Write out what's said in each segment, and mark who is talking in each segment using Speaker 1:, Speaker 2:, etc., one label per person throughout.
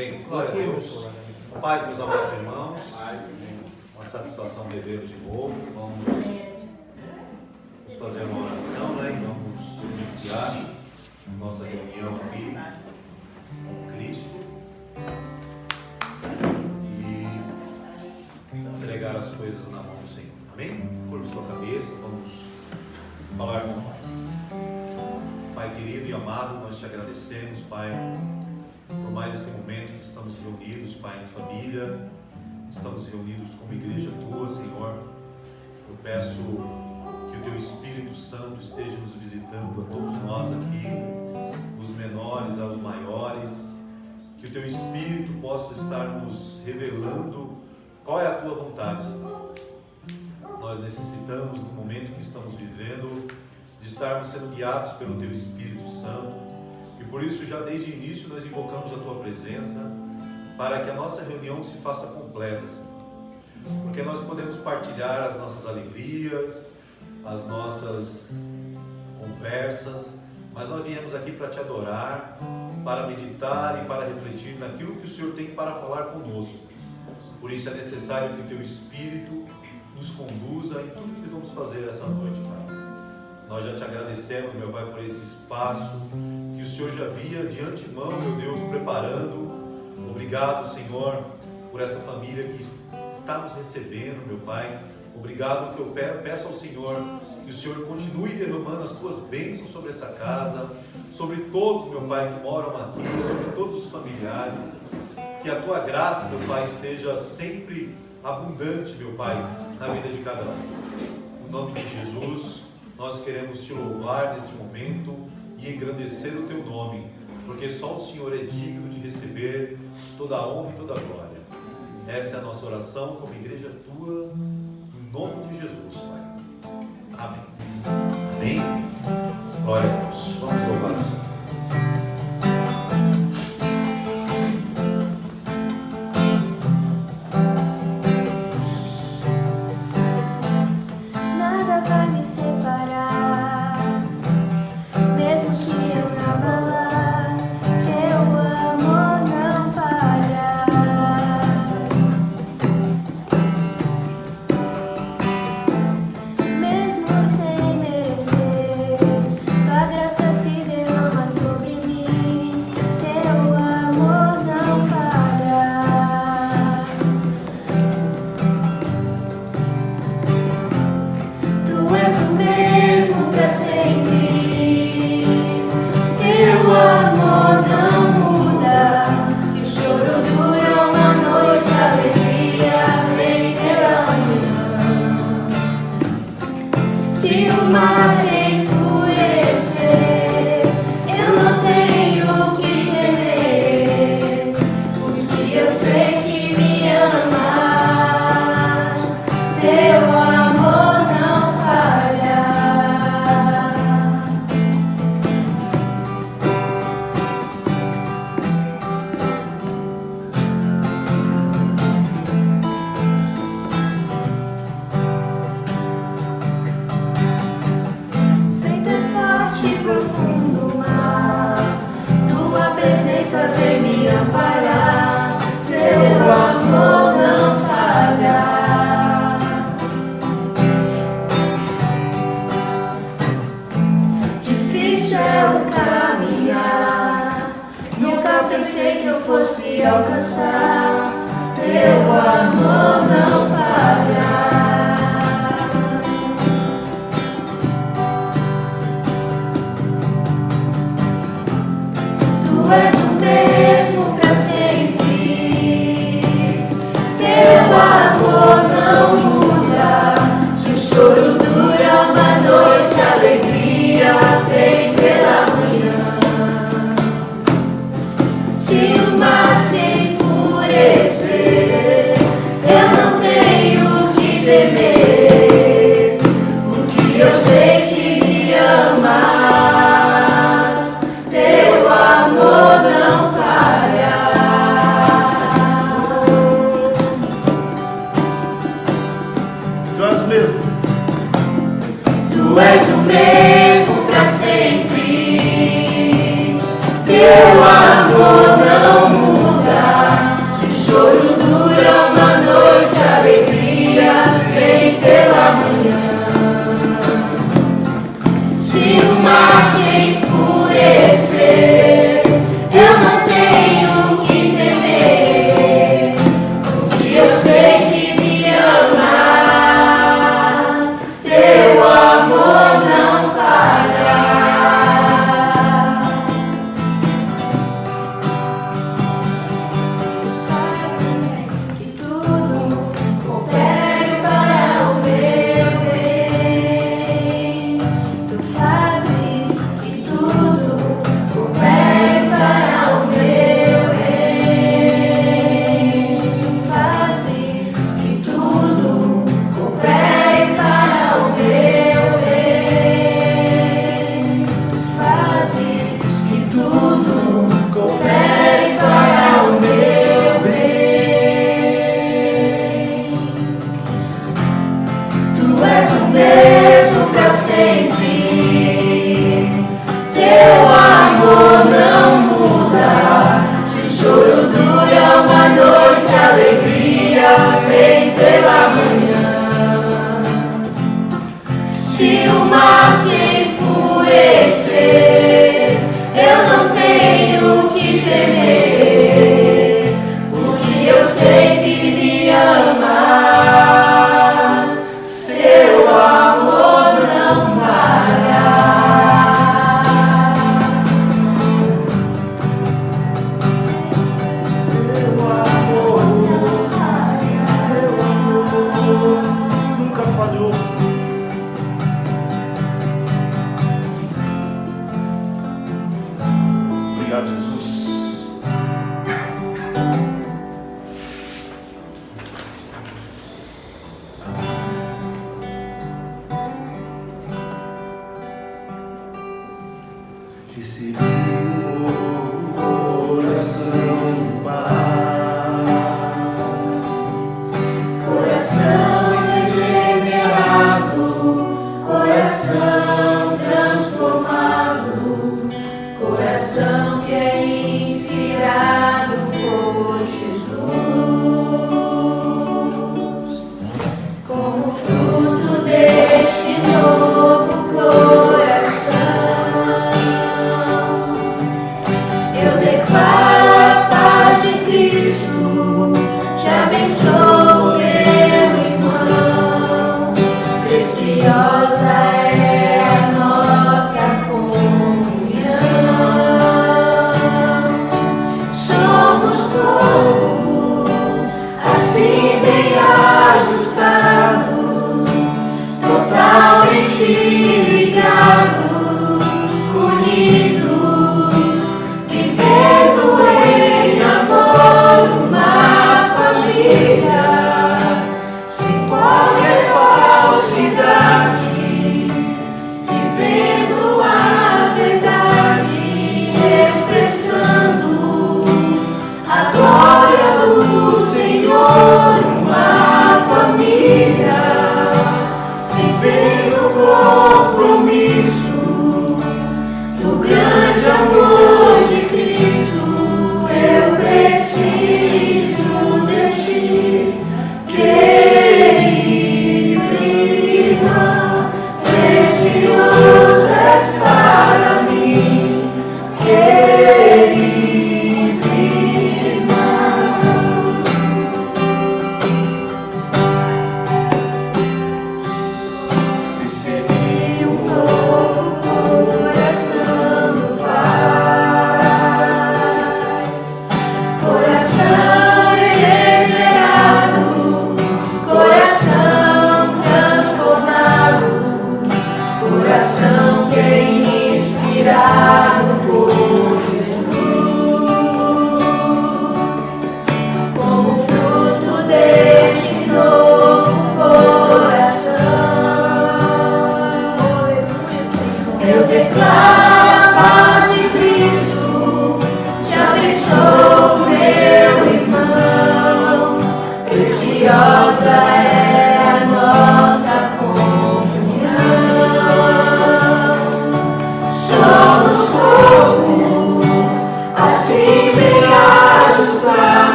Speaker 1: Bem, glória a Deus. Paz, meus amados irmãos. Uma satisfação revê-los de novo. Vamos fazer uma oração, né? E vamos iniciar nossa reunião aqui com Cristo e entregar as coisas na mão do Senhor. Amém? Por sua cabeça, vamos falar com o Pai. Pai querido e amado, nós te agradecemos, Pai, por mais esse momento que estamos reunidos, Pai, em família, estamos reunidos como igreja tua, Senhor. Eu peço que o teu Espírito Santo esteja nos visitando, a todos nós aqui, os menores aos maiores, que o teu Espírito possa estar nos revelando qual é a tua vontade, Senhor. Nós necessitamos, no momento que estamos vivendo, de estarmos sendo guiados pelo teu Espírito Santo, e por isso já desde o início nós invocamos a tua presença para que a nossa reunião se faça completa, Senhor. Porque nós podemos partilhar as nossas alegrias, as nossas conversas, mas nós viemos aqui para te adorar, para meditar e para refletir naquilo que o Senhor tem para falar conosco. Por isso é necessário que o teu Espírito nos conduza em tudo que vamos fazer essa noite, Pai. Nós já te agradecemos, meu Pai, por esse espaço que o Senhor já via de antemão, meu Deus, preparando. Obrigado, Senhor, por essa família que está nos recebendo, meu Pai. Obrigado, que eu peço ao Senhor que o Senhor continue derramando as tuas bênçãos sobre essa casa, sobre todos, meu Pai, que moram aqui, sobre todos os familiares. Que a tua graça, meu Pai, esteja sempre abundante, meu Pai, na vida de cada um. No nome de Jesus, nós queremos te louvar neste momento e engrandecer o teu nome, porque só o Senhor é digno de receber toda a honra e toda a glória. Essa é a nossa oração como igreja tua, no nome de Jesus, Pai. Amém. Amém. Glória a Deus. Vamos louvar o Senhor.
Speaker 2: Teu amor não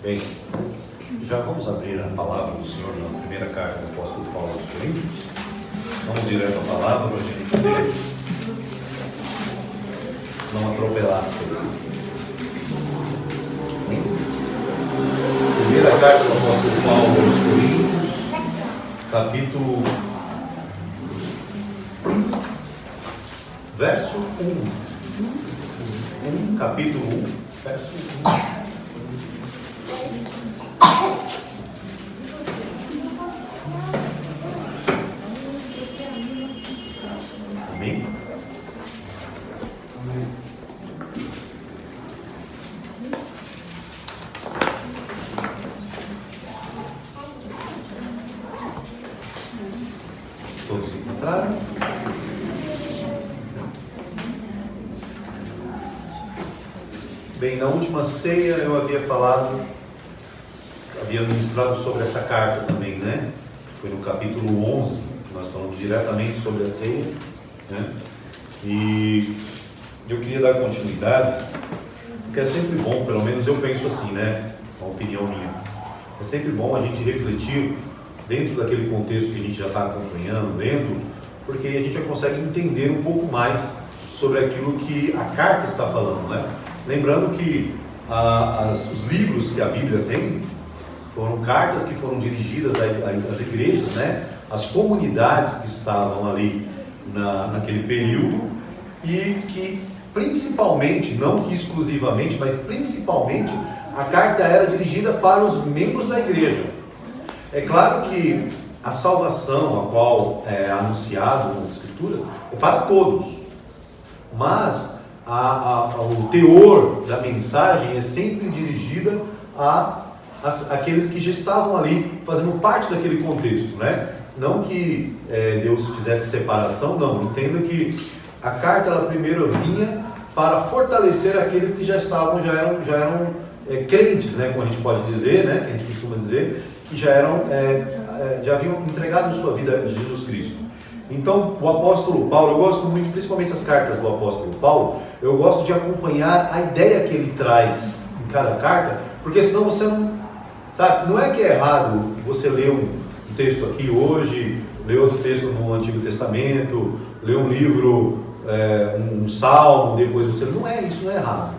Speaker 1: Bem, já vamos abrir a palavra do Senhor na primeira carta do apóstolo Paulo aos Coríntios. Vamos direto à palavra para a gente poder não atropelar a ceia. Primeira carta do apóstolo Paulo aos Coríntios, capítulo 1, verso 1. Capítulo 1, verso 1. encontraram? Bem, na última ceia eu havia ministrado sobre essa carta também, né? Foi no capítulo 11, nós falamos diretamente sobre a ceia, né? E eu queria dar continuidade, porque é sempre bom, pelo menos eu penso assim, né? Uma opinião minha. É sempre bom a gente refletir dentro daquele contexto que a gente já está acompanhando, lendo, porque a gente já consegue entender um pouco mais sobre aquilo que a carta está falando, né? Lembrando que os livros que a Bíblia tem foram cartas que foram dirigidas às igrejas, né? Às comunidades que estavam ali naquele período, e que principalmente, não que exclusivamente, mas principalmente, a carta era dirigida para os membros da igreja. É claro que a salvação, a qual é anunciado nas Escrituras, é para todos, mas o teor da mensagem é sempre dirigida àqueles que já estavam ali, fazendo parte daquele contexto, né? Não que Deus fizesse separação, não. Entenda que a carta, ela primeiro vinha para fortalecer aqueles que já eram crentes, né? Como a gente pode dizer, né? Que a gente costuma dizer, que já haviam entregado sua vida a Jesus Cristo. Então, o apóstolo Paulo, eu gosto muito, principalmente as cartas do apóstolo Paulo, eu gosto de acompanhar a ideia que ele traz em cada carta, porque senão você não, sabe, não é que é errado você ler um texto aqui hoje, ler outro texto no Antigo Testamento, ler um livro, um salmo, depois você, não é isso, não é errado.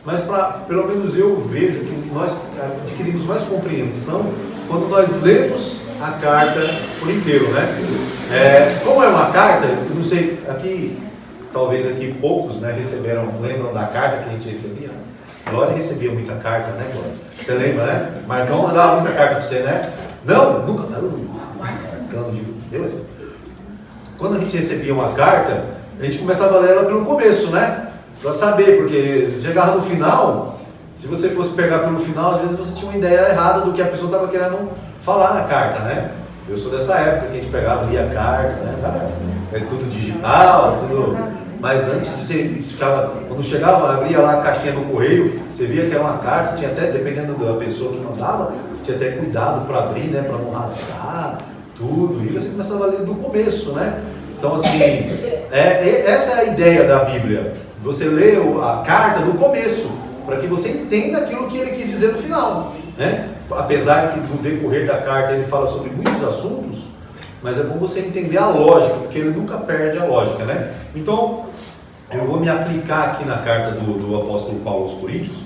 Speaker 1: Mas pelo menos eu vejo que nós adquirimos mais compreensão quando nós lemos a carta por inteiro, né? Como é uma carta, eu não sei, talvez aqui poucos, né, lembram da carta que a gente recebia? Glória recebia muita carta, né, Glória? Você lembra, né? Marcão mandava muita carta para você, né? Não, nunca. Marcão, deu essa. Quando a gente recebia uma carta, a gente começava a ler ela pelo começo, né? Para saber, porque chegava no final, se você fosse pegar pelo final, às vezes você tinha uma ideia errada do que a pessoa estava querendo falar na carta, né? Eu sou dessa época que a gente pegava, lia a carta, né? Agora é tudo digital, tudo. Mas antes você ficava, quando chegava, abria lá a caixinha do correio, você via que era uma carta, tinha até, dependendo da pessoa que mandava, você tinha até cuidado para abrir, né? Para não rasgar, tudo. E você começava a ler do começo, né? Então, assim, essa é a ideia da Bíblia. Você lê a carta do começo, para que você entenda aquilo que ele quis dizer no final, né? Apesar que no decorrer da carta ele fala sobre muitos assuntos, mas é bom você entender a lógica, porque ele nunca perde a lógica, né? Então, eu vou me aplicar aqui na carta do apóstolo Paulo aos Coríntios,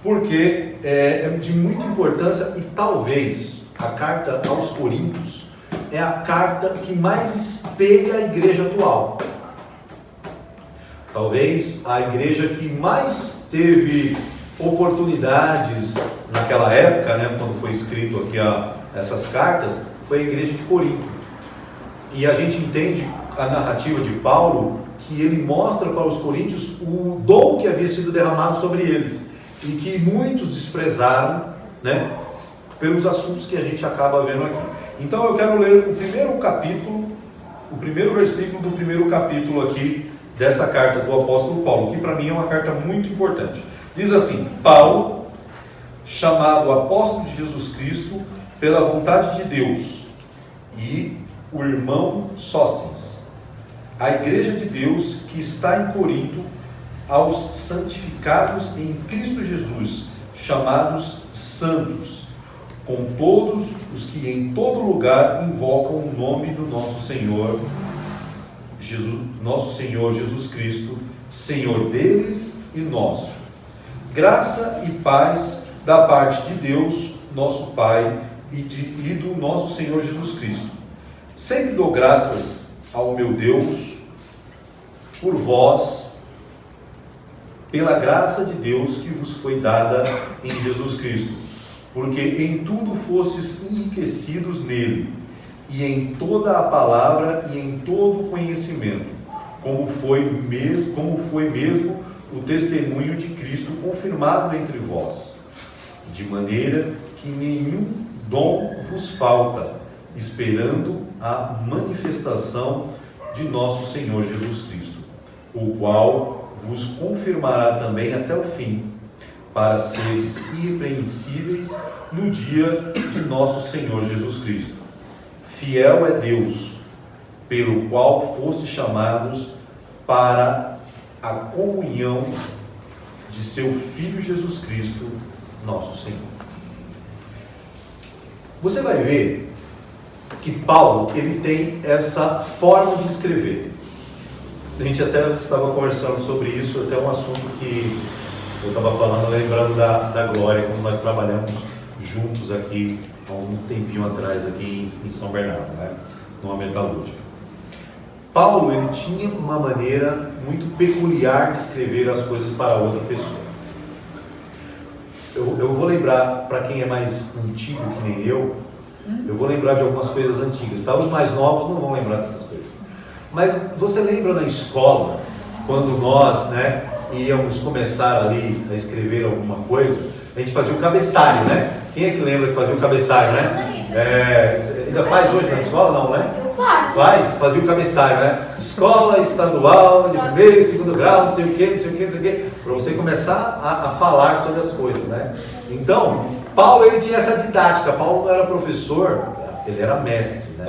Speaker 1: porque é de muita importância, e talvez a carta aos Coríntios é a carta que mais espelha a igreja atual. Talvez a igreja que mais teve oportunidades naquela época, né, quando foi escrito aqui essas cartas, foi a igreja de Corinto. E a gente entende a narrativa de Paulo, que ele mostra para os coríntios o dom que havia sido derramado sobre eles, e que muitos desprezaram, né, pelos assuntos que a gente acaba vendo aqui. Então eu quero ler o primeiro versículo do primeiro capítulo aqui dessa carta do apóstolo Paulo, que para mim é uma carta muito importante. Diz assim: Paulo, chamado apóstolo de Jesus Cristo pela vontade de Deus, e o irmão Sóstenes, a igreja de Deus que está em Corinto, aos santificados em Cristo Jesus, chamados santos, com todos os que em todo lugar invocam o nome do nosso Senhor Jesus Cristo, Senhor deles e nosso. Graça e paz da parte de Deus, nosso Pai, e do nosso Senhor Jesus Cristo. Sempre dou graças ao meu Deus por vós, pela graça de Deus que vos foi dada em Jesus Cristo, porque em tudo fostes enriquecidos nele, e em toda a palavra e em todo o conhecimento, como foi mesmo o testemunho de Cristo confirmado entre vós, de maneira que nenhum dom vos falta, esperando a manifestação de nosso Senhor Jesus Cristo, o qual vos confirmará também até o fim, para seres irrepreensíveis no dia de nosso Senhor Jesus Cristo. Fiel é Deus, pelo qual foste chamados para a comunhão de seu Filho Jesus Cristo, nosso Senhor. Você vai ver que Paulo, ele tem essa forma de escrever. A gente até estava conversando sobre isso, até um assunto que eu estava falando, lembrando da Glória, como nós trabalhamos juntos aqui, há um tempinho atrás, aqui em São Bernardo, né? Numa metalúrgica. Paulo, ele tinha uma maneira muito peculiar de escrever as coisas para outra pessoa. Eu vou lembrar, para quem é mais antigo que nem eu vou lembrar de algumas coisas antigas, tá? Os mais novos não vão lembrar dessas coisas. Mas você lembra na escola, quando nós, né, íamos começar ali a escrever alguma coisa, a gente fazia o cabeçalho, né? Quem é que lembra que fazia o cabeçalho, né? Ainda faz hoje na escola, não, né?
Speaker 2: Eu faço.
Speaker 1: Fazia o cabeçalho, né? Escola estadual, de primeiro e segundo grau, não sei o quê, para você começar a falar sobre as coisas, né? Então, Paulo, ele tinha essa didática. Paulo não era professor, ele era mestre, né?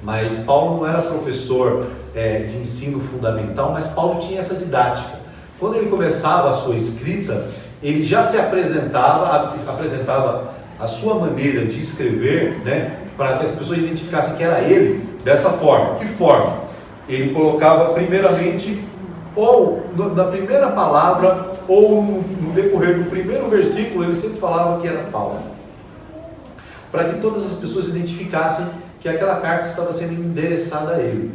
Speaker 1: Mas Paulo não era professor de ensino fundamental, mas Paulo tinha essa didática. Quando ele começava a sua escrita, ele já se apresentava a sua maneira de escrever, né, para que as pessoas identificassem que era ele, dessa forma. Que forma? Ele colocava primeiramente, ou na primeira palavra, ou no decorrer do primeiro versículo, ele sempre falava que era Paulo, para que todas as pessoas identificassem que aquela carta estava sendo endereçada a ele.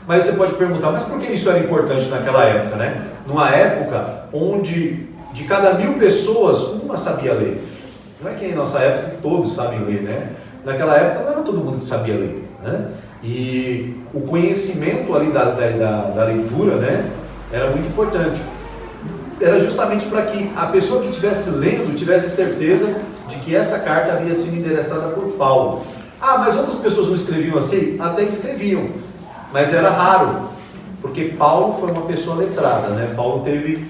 Speaker 1: Mas você pode perguntar, mas por que isso era importante naquela época, né? Numa época onde de cada 1000 pessoas, uma sabia ler. Não é que em nossa época todos sabem ler, né? Naquela época não era todo mundo que sabia ler, né? E o conhecimento ali da leitura, né, era muito importante. Era justamente para que a pessoa que estivesse lendo tivesse certeza de que essa carta havia sido endereçada por Paulo. Ah, mas outras pessoas não escreviam assim? Até escreviam, mas era raro, porque Paulo foi uma pessoa letrada, né? Paulo teve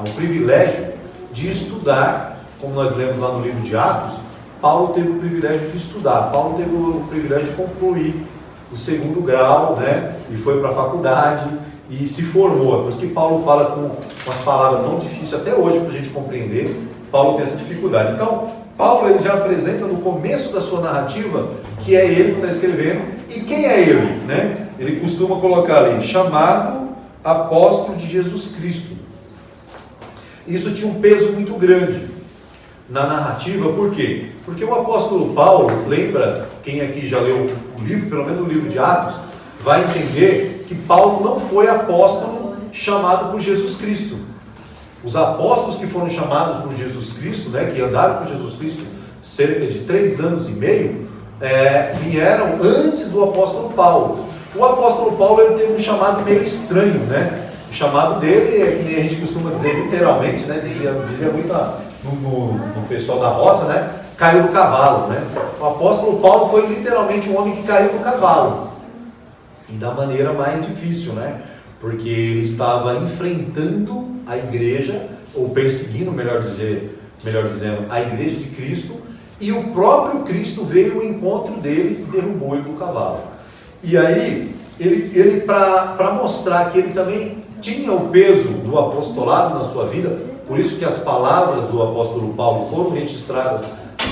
Speaker 1: o privilégio de estudar, como nós lemos lá no livro de Atos. Paulo teve o privilégio de estudar, Paulo teve o privilégio de concluir o 2º grau, né? E foi para a faculdade e se formou. Por isso que Paulo fala com uma palavra tão difícil até hoje para a gente compreender. Paulo tem essa dificuldade. Então, Paulo, ele já apresenta no começo da sua narrativa que é ele que está escrevendo. E quem é ele, né? Ele costuma colocar ali, chamado apóstolo de Jesus Cristo. Isso tinha um peso muito grande na narrativa. Por quê? Porque o apóstolo Paulo, lembra, quem aqui já leu o livro, pelo menos o livro de Atos, vai entender que Paulo não foi apóstolo chamado por Jesus Cristo. Os apóstolos que foram chamados por Jesus Cristo, né, que andaram com Jesus Cristo cerca de 3 anos e meio, vieram antes do apóstolo Paulo. O apóstolo Paulo, ele teve um chamado meio estranho, né? O chamado dele é, que nem a gente costuma dizer literalmente, né? Dizia muito no pessoal da roça, né? Caiu do cavalo, né? O apóstolo Paulo foi literalmente um homem que caiu do cavalo. E da maneira mais difícil, né? Porque ele estava enfrentando a igreja, ou perseguindo, melhor dizendo, a igreja de Cristo, e o próprio Cristo veio ao encontro dele e derrubou ele do cavalo. E aí, ele para mostrar que ele também tinha o peso do apostolado na sua vida, por isso que as palavras do apóstolo Paulo foram registradas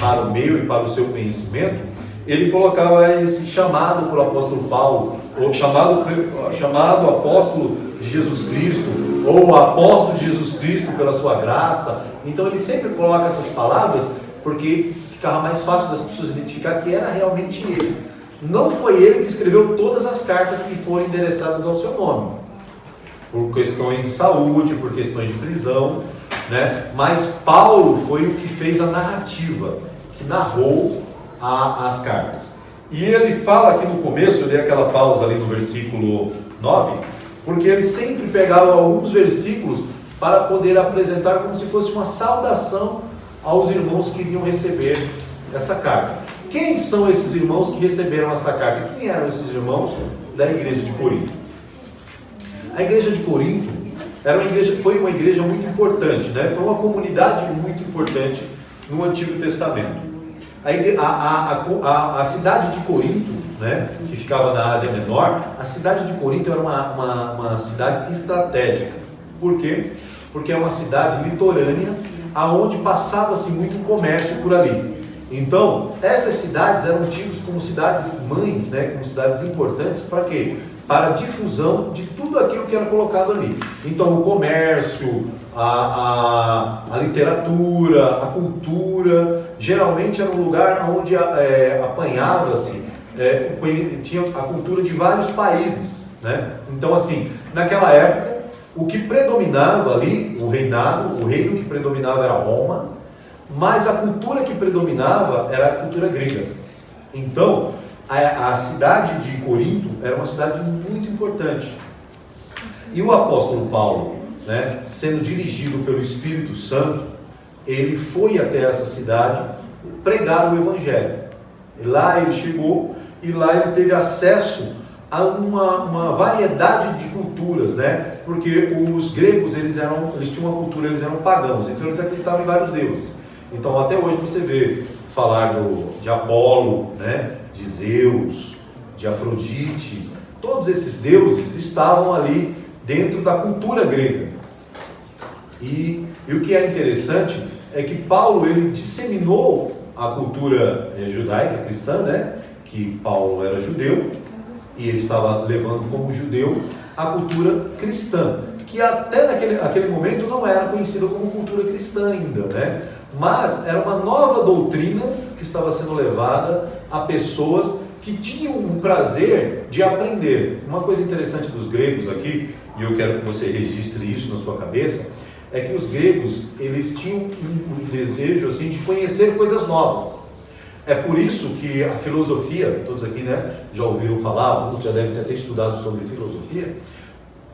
Speaker 1: para o meu e para o seu conhecimento, ele colocava esse chamado para o apóstolo Paulo, ou chamado apóstolo de Jesus Cristo, ou apóstolo de Jesus Cristo pela sua graça. Então ele sempre coloca essas palavras porque ficava mais fácil das pessoas identificar que era realmente ele. Não foi ele que escreveu todas as cartas que foram endereçadas ao seu nome, por questões de saúde, por questões de prisão, né? Mas Paulo foi o que fez a narrativa, que narrou as cartas. E ele fala aqui no começo, eu dei aquela pausa ali no versículo 9, porque ele sempre pegava alguns versículos para poder apresentar como se fosse uma saudação aos irmãos que iriam receber essa carta. Quem são esses irmãos que receberam essa carta? Quem eram esses irmãos da igreja de Corinto? A igreja de Corinto foi uma igreja muito importante, né? Foi uma comunidade muito importante no Antigo Testamento. A cidade de Corinto, né, que ficava na Ásia Menor, a cidade de Corinto era uma cidade estratégica. Por quê? Porque é uma cidade litorânea, aonde passava-se muito comércio por ali. Então, essas cidades eram tidas como cidades mães, né, como cidades importantes, para quê? Para a difusão de tudo aquilo que era colocado ali. Então, o comércio, a literatura, a cultura, geralmente era um lugar onde apanhava-se, tinha a cultura de vários países, né? Então, assim, naquela época, o que predominava ali, o reino que predominava era Roma, mas a cultura que predominava era a cultura grega. Então, a cidade de Corinto era uma cidade muito importante. E o apóstolo Paulo, né, sendo dirigido pelo Espírito Santo, ele foi até essa cidade pregar o Evangelho. E lá ele chegou e lá ele teve acesso a uma variedade de culturas, né? Porque os gregos eles tinham uma cultura, eles eram pagãos, então eles acreditavam em vários deuses. Então até hoje você vê falar de Apolo, né? De Zeus, de Afrodite, todos esses deuses estavam ali dentro da cultura grega. E o que é interessante é que Paulo ele disseminou a cultura judaica cristã, né? Que Paulo era judeu e ele estava levando como judeu a cultura cristã, que até naquele momento não era conhecida como cultura cristã ainda, né? Mas era uma nova doutrina que estava sendo levada a pessoas que tinham um prazer de aprender. Uma coisa interessante dos gregos aqui, e eu quero que você registre isso na sua cabeça, é que os gregos, eles tinham um desejo assim, de conhecer coisas novas. É por isso que a filosofia, todos aqui, né, já ouviram falar, alguns já devem ter estudado sobre filosofia,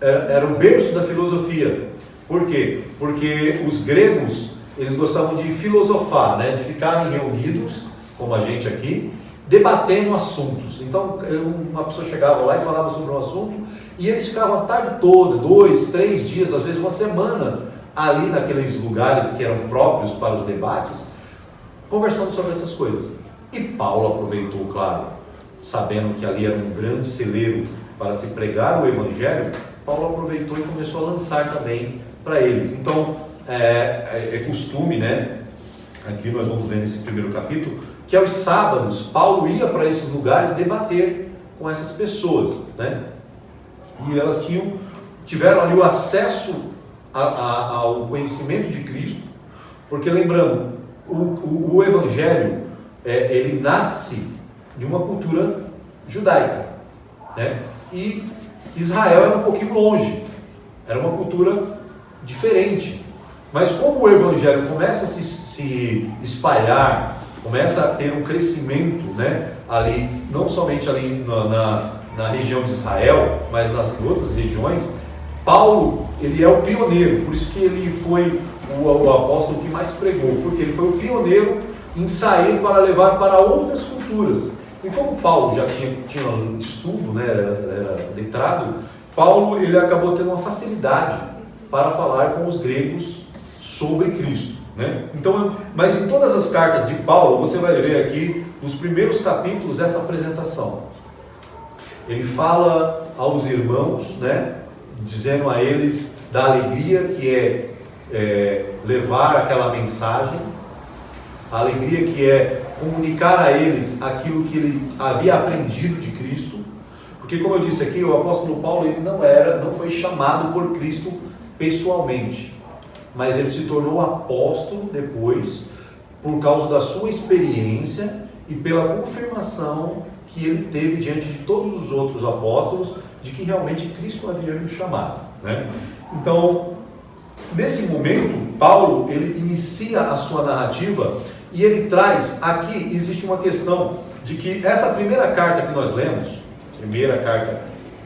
Speaker 1: era o berço da filosofia. Por quê? Porque os gregos, eles gostavam de filosofar, né, de ficarem reunidos, como a gente aqui, debatendo assuntos. Então, uma pessoa chegava lá e falava sobre um assunto, e eles ficavam a tarde toda, 2, 3 dias, às vezes uma semana, ali naqueles lugares que eram próprios para os debates, conversando sobre essas coisas. E Paulo aproveitou, claro, sabendo que ali era um grande celeiro para se pregar o Evangelho, Paulo aproveitou e começou a lançar também para eles. Então, é costume, né? Aqui nós vamos ver nesse primeiro capítulo, que aos sábados, Paulo ia para esses lugares debater com essas pessoas, né? E elas tiveram ali o acesso ao conhecimento de Cristo, porque lembrando, o Evangelho, ele nasce de uma cultura judaica, né? E Israel era um pouquinho longe, era uma cultura diferente, mas como o Evangelho começa a se espalhar, começa a ter um crescimento, né, ali, não somente ali na região de Israel, mas nas outras regiões, Paulo, ele é o pioneiro, por isso que ele foi o apóstolo que mais pregou, porque ele foi o pioneiro em sair para levar para outras culturas. E como Paulo já tinha estudo, né, era letrado, Paulo ele acabou tendo uma facilidade para falar com os gregos sobre Cristo, né? Então, mas em todas as cartas de Paulo, você vai ver aqui, nos primeiros capítulos, essa apresentação. Ele fala aos irmãos, né, dizendo a eles da alegria que é levar aquela mensagem, a alegria que é comunicar a eles aquilo que ele havia aprendido de Cristo, porque como eu disse aqui, o apóstolo Paulo ele não foi chamado por Cristo pessoalmente, mas ele se tornou apóstolo depois, por causa da sua experiência e pela confirmação que ele teve diante de todos os outros apóstolos, de que realmente Cristo havia o chamado, né? Então, nesse momento, Paulo, ele inicia a sua narrativa e ele traz, aqui existe uma questão de que essa primeira carta que nós lemos, primeira carta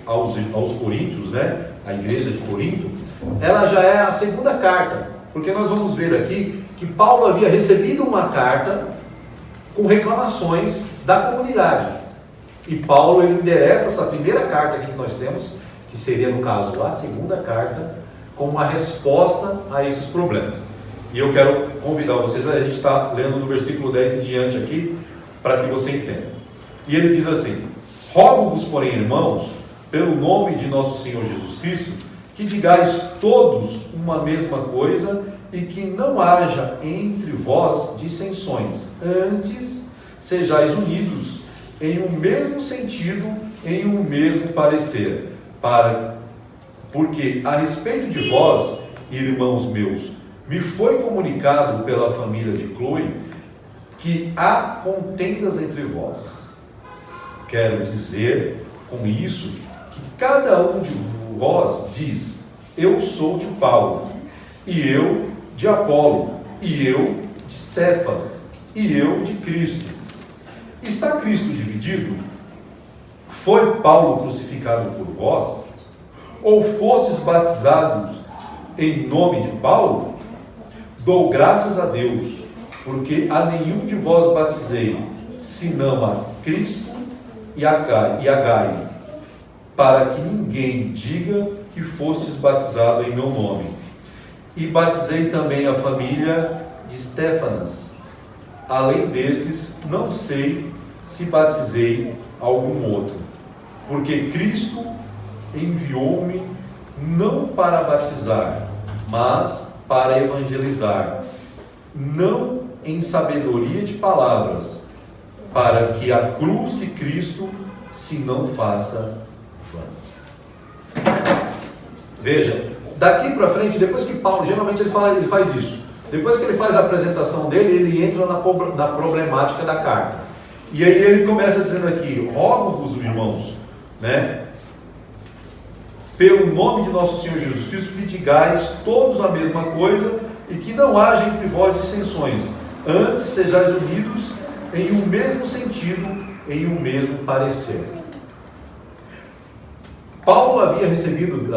Speaker 1: aos Coríntios, né, a igreja de Corinto, ela já é a segunda carta, porque nós vamos ver aqui que Paulo havia recebido uma carta com reclamações da comunidade. E Paulo, ele endereça essa primeira carta aqui que nós temos, que seria, no caso, a segunda carta, como uma resposta a esses problemas. E eu quero convidar vocês, a gente está lendo do versículo 10 em diante aqui, para que você entenda. E ele diz assim: rogo-vos, porém, irmãos, pelo nome de nosso Senhor Jesus Cristo, que digais todos uma mesma coisa e que não haja entre vós dissensões. Antes, sejais unidos em um mesmo sentido, em um mesmo parecer. Porque a respeito de vós, irmãos meus, me foi comunicado pela família de Cloe que há contendas entre vós. Quero dizer com isso que cada um de vós diz: eu sou de Paulo, e eu de Apolo, e eu de Cefas, e eu de Cristo. Está Cristo dividido? Foi Paulo crucificado por vós? Ou fostes batizados em nome de Paulo? Dou graças a Deus, porque a nenhum de vós batizei, senão a Cristo e a Gaio, para que ninguém diga que fostes batizado em meu nome. E batizei também a família de Estéfanas. Além destes, não sei se batizei algum outro, porque Cristo enviou-me não para batizar, mas para evangelizar, não em sabedoria de palavras, para que a cruz de Cristo se não faça vã. Veja, daqui para frente, depois que Paulo, geralmente ele faz isso, depois que ele faz a apresentação dele, ele entra na problemática da carta. E aí ele começa dizendo aqui: rogo-vos, irmãos, né, pelo nome de nosso Senhor Jesus Cristo, que digais todos a mesma coisa e que não haja entre vós dissensões. Antes sejais unidos em um mesmo sentido, em um mesmo parecer. Paulo havia recebido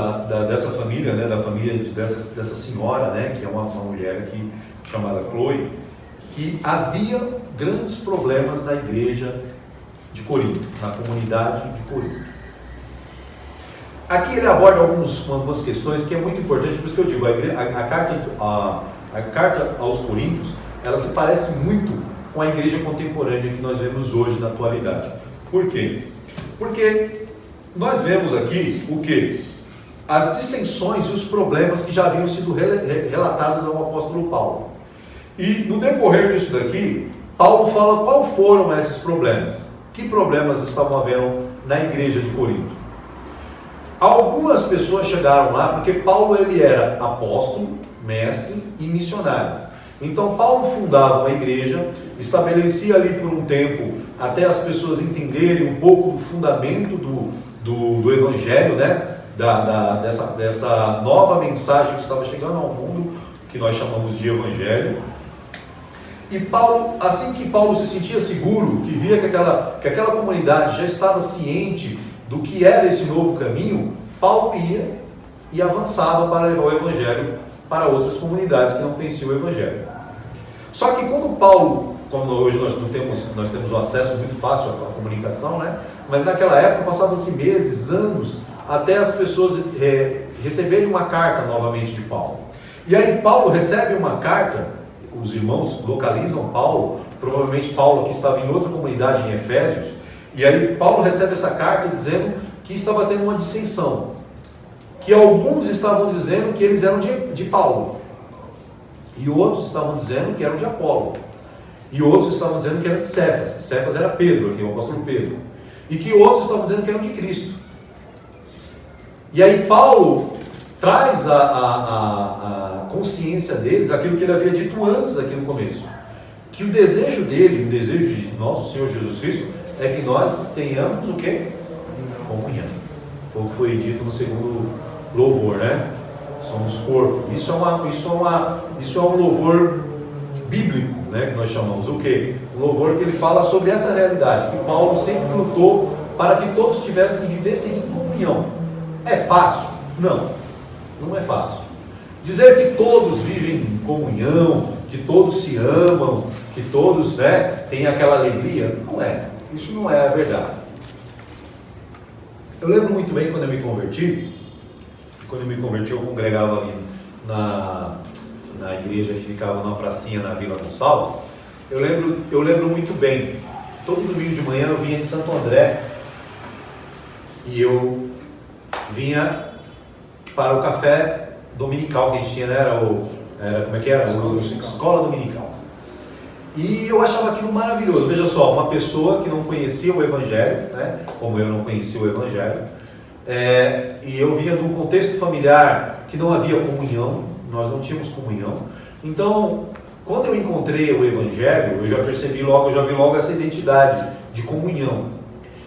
Speaker 1: dessa família, né, da família dessa senhora, né, que é uma mulher aqui chamada Cloe, que havia grandes problemas na igreja de Corinto, na comunidade de Corinto. Aqui ele aborda algumas questões que é muito importante, por isso que eu digo, a carta aos Coríntios, ela se parece muito com a igreja contemporânea que nós vemos hoje na atualidade. Por quê? Porque nós vemos aqui o quê? As dissensões e os problemas que já haviam sido relatados ao apóstolo Paulo. E no decorrer disso daqui, Paulo fala quais foram esses problemas. Que problemas estavam havendo na igreja de Corinto? Algumas pessoas chegaram lá porque Paulo, ele era apóstolo, mestre e missionário. Então Paulo fundava uma igreja, estabelecia ali por um tempo até as pessoas entenderem um pouco do fundamento do evangelho, né? Dessa nova mensagem que estava chegando ao mundo, que nós chamamos de evangelho. E Paulo, assim que Paulo se sentia seguro, que via que aquela comunidade já estava ciente do que era esse novo caminho, Paulo ia e avançava para levar o evangelho para outras comunidades que não conheciam o evangelho. Só que quando hoje nós temos um acesso muito fácil à comunicação, né? Mas naquela época passavam-se meses, anos, até as pessoas receberem uma carta novamente de Paulo. E aí Paulo recebe uma carta, os irmãos localizam Paulo, provavelmente Paulo aqui estava em outra comunidade em Efésios, e aí Paulo recebe essa carta dizendo que estava tendo uma dissensão, que alguns estavam dizendo que eles eram de Paulo, e outros estavam dizendo que eram de Apolo, e outros estavam dizendo que eram de Cefas. Cefas era Pedro, aqui o apóstolo Pedro, e que outros estavam dizendo que eram de Cristo. E aí Paulo traz a consciência deles, aquilo que ele havia dito antes aqui no começo, que o desejo dele, o desejo de nosso Senhor Jesus Cristo, é que nós tenhamos o quê? Comunhão. Foi o que foi dito no segundo louvor, né? Somos corpo. Isso é um louvor bíblico, né? Que nós chamamos o quê? Um louvor que ele fala sobre essa realidade, que Paulo sempre lutou para que todos vivessem em comunhão. É fácil? Não, não é fácil. Dizer que todos vivem em comunhão, que todos se amam, que todos, né, têm aquela alegria, não é. Isso não é a verdade. Eu lembro muito bem quando eu me converti. Quando eu me converti, eu congregava ali na igreja que ficava numa pracinha na Vila Gonçalves. Eu lembro muito bem. Todo domingo de manhã eu vinha de Santo André e eu vinha para o café dominical que a gente tinha, né? Era como é que era? Escola dominical. E eu achava aquilo maravilhoso. Veja só, uma pessoa que não conhecia o Evangelho, né? Como eu não conhecia o Evangelho, e eu vinha de um contexto familiar que não havia comunhão, nós não tínhamos comunhão. Então, quando eu encontrei o Evangelho, eu já vi logo essa identidade de comunhão.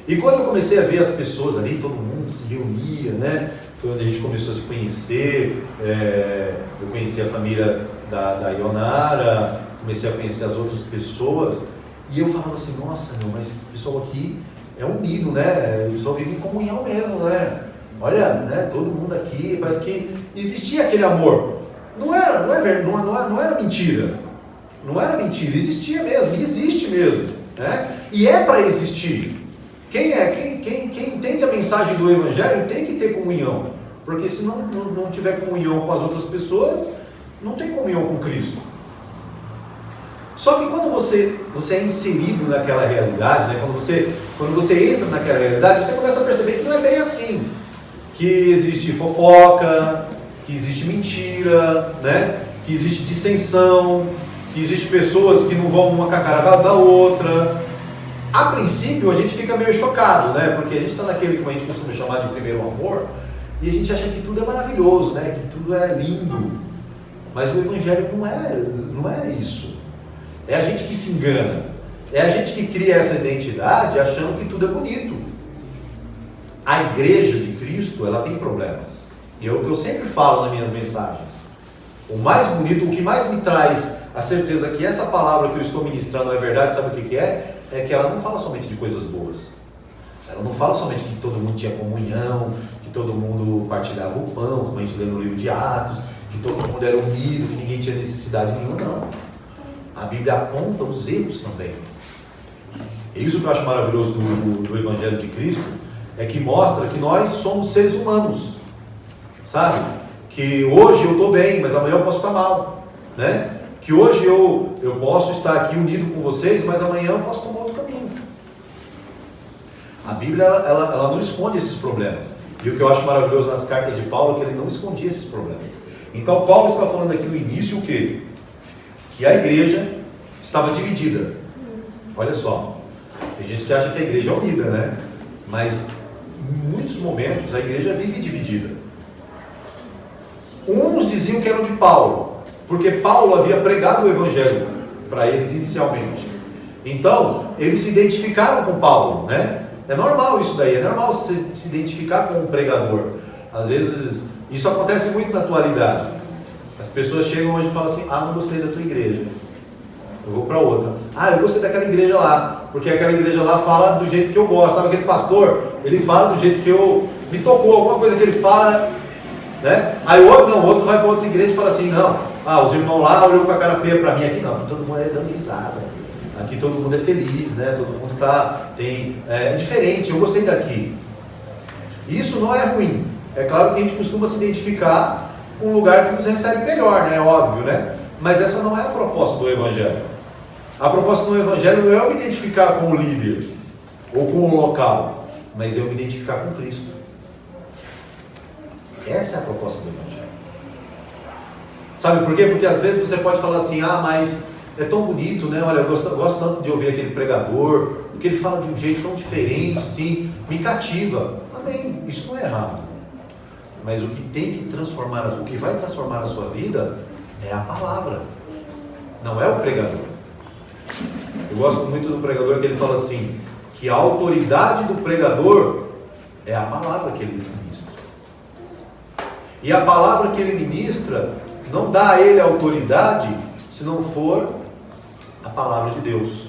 Speaker 1: E quando eu comecei a ver as pessoas ali, todo mundo se reunia, né? Foi onde a gente começou a se conhecer. Eu conheci a família da Ionara, comecei a conhecer as outras pessoas, e eu falava assim, nossa, meu, mas o pessoal aqui é unido, né? O pessoal vive em comunhão mesmo, né? Olha, né? Todo mundo aqui, parece que existia aquele amor. Não era mentira. Não era mentira, existia mesmo, e existe mesmo, né? E é para existir. Quem entende a mensagem do Evangelho tem que ter comunhão, porque se não tiver comunhão com as outras pessoas, não tem comunhão com Cristo. Só que quando você é inserido naquela realidade, né? quando você entra naquela realidade, você começa a perceber que não é bem assim, que existe fofoca, que existe mentira, né? Que existe dissensão, que existe pessoas que não vão uma com a cara da outra. A princípio a gente fica meio chocado, né? Porque a gente está naquele que a gente costuma chamar de primeiro amor, e a gente acha que tudo é maravilhoso, né? Que tudo é lindo. Mas o Evangelho não é isso. É a gente que se engana. É a gente que cria essa identidade achando que tudo é bonito. A igreja de Cristo, ela tem problemas. E é o que eu sempre falo nas minhas mensagens. O mais bonito, o que mais me traz a certeza que essa palavra que eu estou ministrando é verdade, sabe o que é? É que ela não fala somente de coisas boas. Ela não fala somente que todo mundo tinha comunhão, que todo mundo partilhava o pão, como a gente lê no livro de Atos, que todo mundo era unido, que ninguém tinha necessidade nenhuma, não. A Bíblia aponta os erros também. E isso que eu acho maravilhoso do Evangelho de Cristo, é que mostra que nós somos seres humanos, sabe? Que hoje eu estou bem, mas amanhã eu posso estar mal, né? Que hoje eu posso estar aqui unido com vocês, mas amanhã eu posso tomar outro caminho. A Bíblia, ela não esconde esses problemas. E o que eu acho maravilhoso nas cartas de Paulo é que ele não escondia esses problemas. Então Paulo está falando aqui no início o quê? Que a igreja estava dividida. Olha só, tem gente que acha que a igreja é unida, né? Mas em muitos momentos a igreja vive dividida. Uns diziam que eram de Paulo, porque Paulo havia pregado o Evangelho para eles inicialmente. Então, eles se identificaram com Paulo, né? É normal isso daí, é normal você se identificar com um pregador. Às vezes, isso acontece muito na atualidade. As pessoas chegam hoje e falam assim, não gostei da tua igreja, eu vou para outra. Eu gostei daquela igreja lá, porque aquela igreja lá fala do jeito que eu gosto. Sabe aquele pastor? Ele fala do jeito que me tocou, alguma coisa que ele fala, né? Aí o outro vai para outra igreja e fala assim, os irmãos lá olham com a cara feia para mim, aqui não, todo mundo é dando risada, aqui todo mundo é feliz, né? Todo mundo é diferente, eu gostei daqui. Isso não é ruim. É claro que a gente costuma se identificar com um lugar que nos recebe melhor, né? Óbvio, né? Mas essa não é a proposta do Evangelho. A proposta do Evangelho não é eu me identificar com o líder ou com o local, mas eu me identificar com Cristo. Essa é a proposta do Evangelho. Sabe por quê? Porque às vezes você pode falar assim, mas é tão bonito, né? Olha, eu gosto tanto de ouvir aquele pregador, porque ele fala de um jeito tão diferente, assim, me cativa. Amém, isso não é errado. Mas o que vai transformar a sua vida é a palavra, não é o pregador. Eu gosto muito do pregador que ele fala assim, que a autoridade do pregador é a palavra que ele ministra. E a palavra que ele ministra não dá a ele autoridade se não for a palavra de Deus.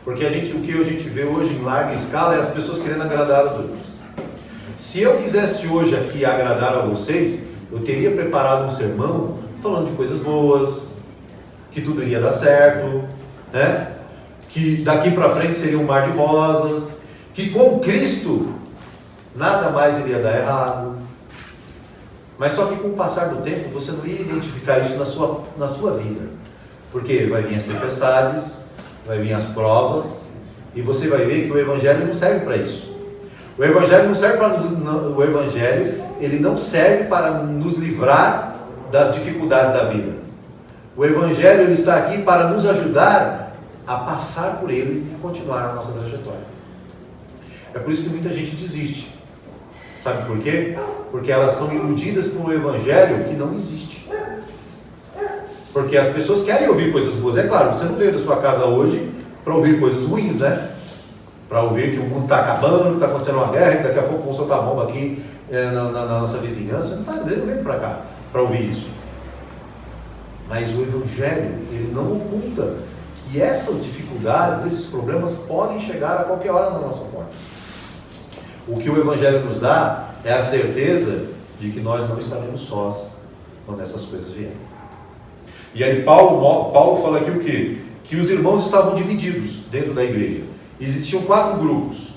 Speaker 1: Porque o que a gente vê hoje em larga escala é as pessoas querendo agradar aos outros. Se eu quisesse hoje aqui agradar a vocês, eu teria preparado um sermão falando de coisas boas, que tudo iria dar certo, né? Que daqui para frente seria um mar de rosas, que com Cristo nada mais iria dar errado. Mas só que com o passar do tempo você não ia identificar isso na sua vida, porque vai vir as tempestades, vai vir as provas, e você vai ver que o Evangelho não serve para isso. O Evangelho não serve para o Evangelho, ele não serve para nos livrar das dificuldades da vida. O Evangelho ele está aqui para nos ajudar a passar por ele e continuar a nossa trajetória. É por isso que muita gente desiste. Sabe por quê? Porque elas são iludidas por um Evangelho que não existe. Porque as pessoas querem ouvir coisas boas. É claro, você não veio da sua casa hoje para ouvir coisas ruins, né? Para ouvir que o mundo está acabando, que está acontecendo uma guerra, que daqui a pouco vão soltar bomba aqui na nossa vizinhança. Você não veio para cá para ouvir isso. Mas o Evangelho, ele não oculta que essas dificuldades, esses problemas podem chegar a qualquer hora na nossa porta. O que o Evangelho nos dá é a certeza de que nós não estaremos sós quando essas coisas vierem. E aí Paulo fala aqui o quê? Que os irmãos estavam divididos dentro da igreja. Existiam 4 grupos.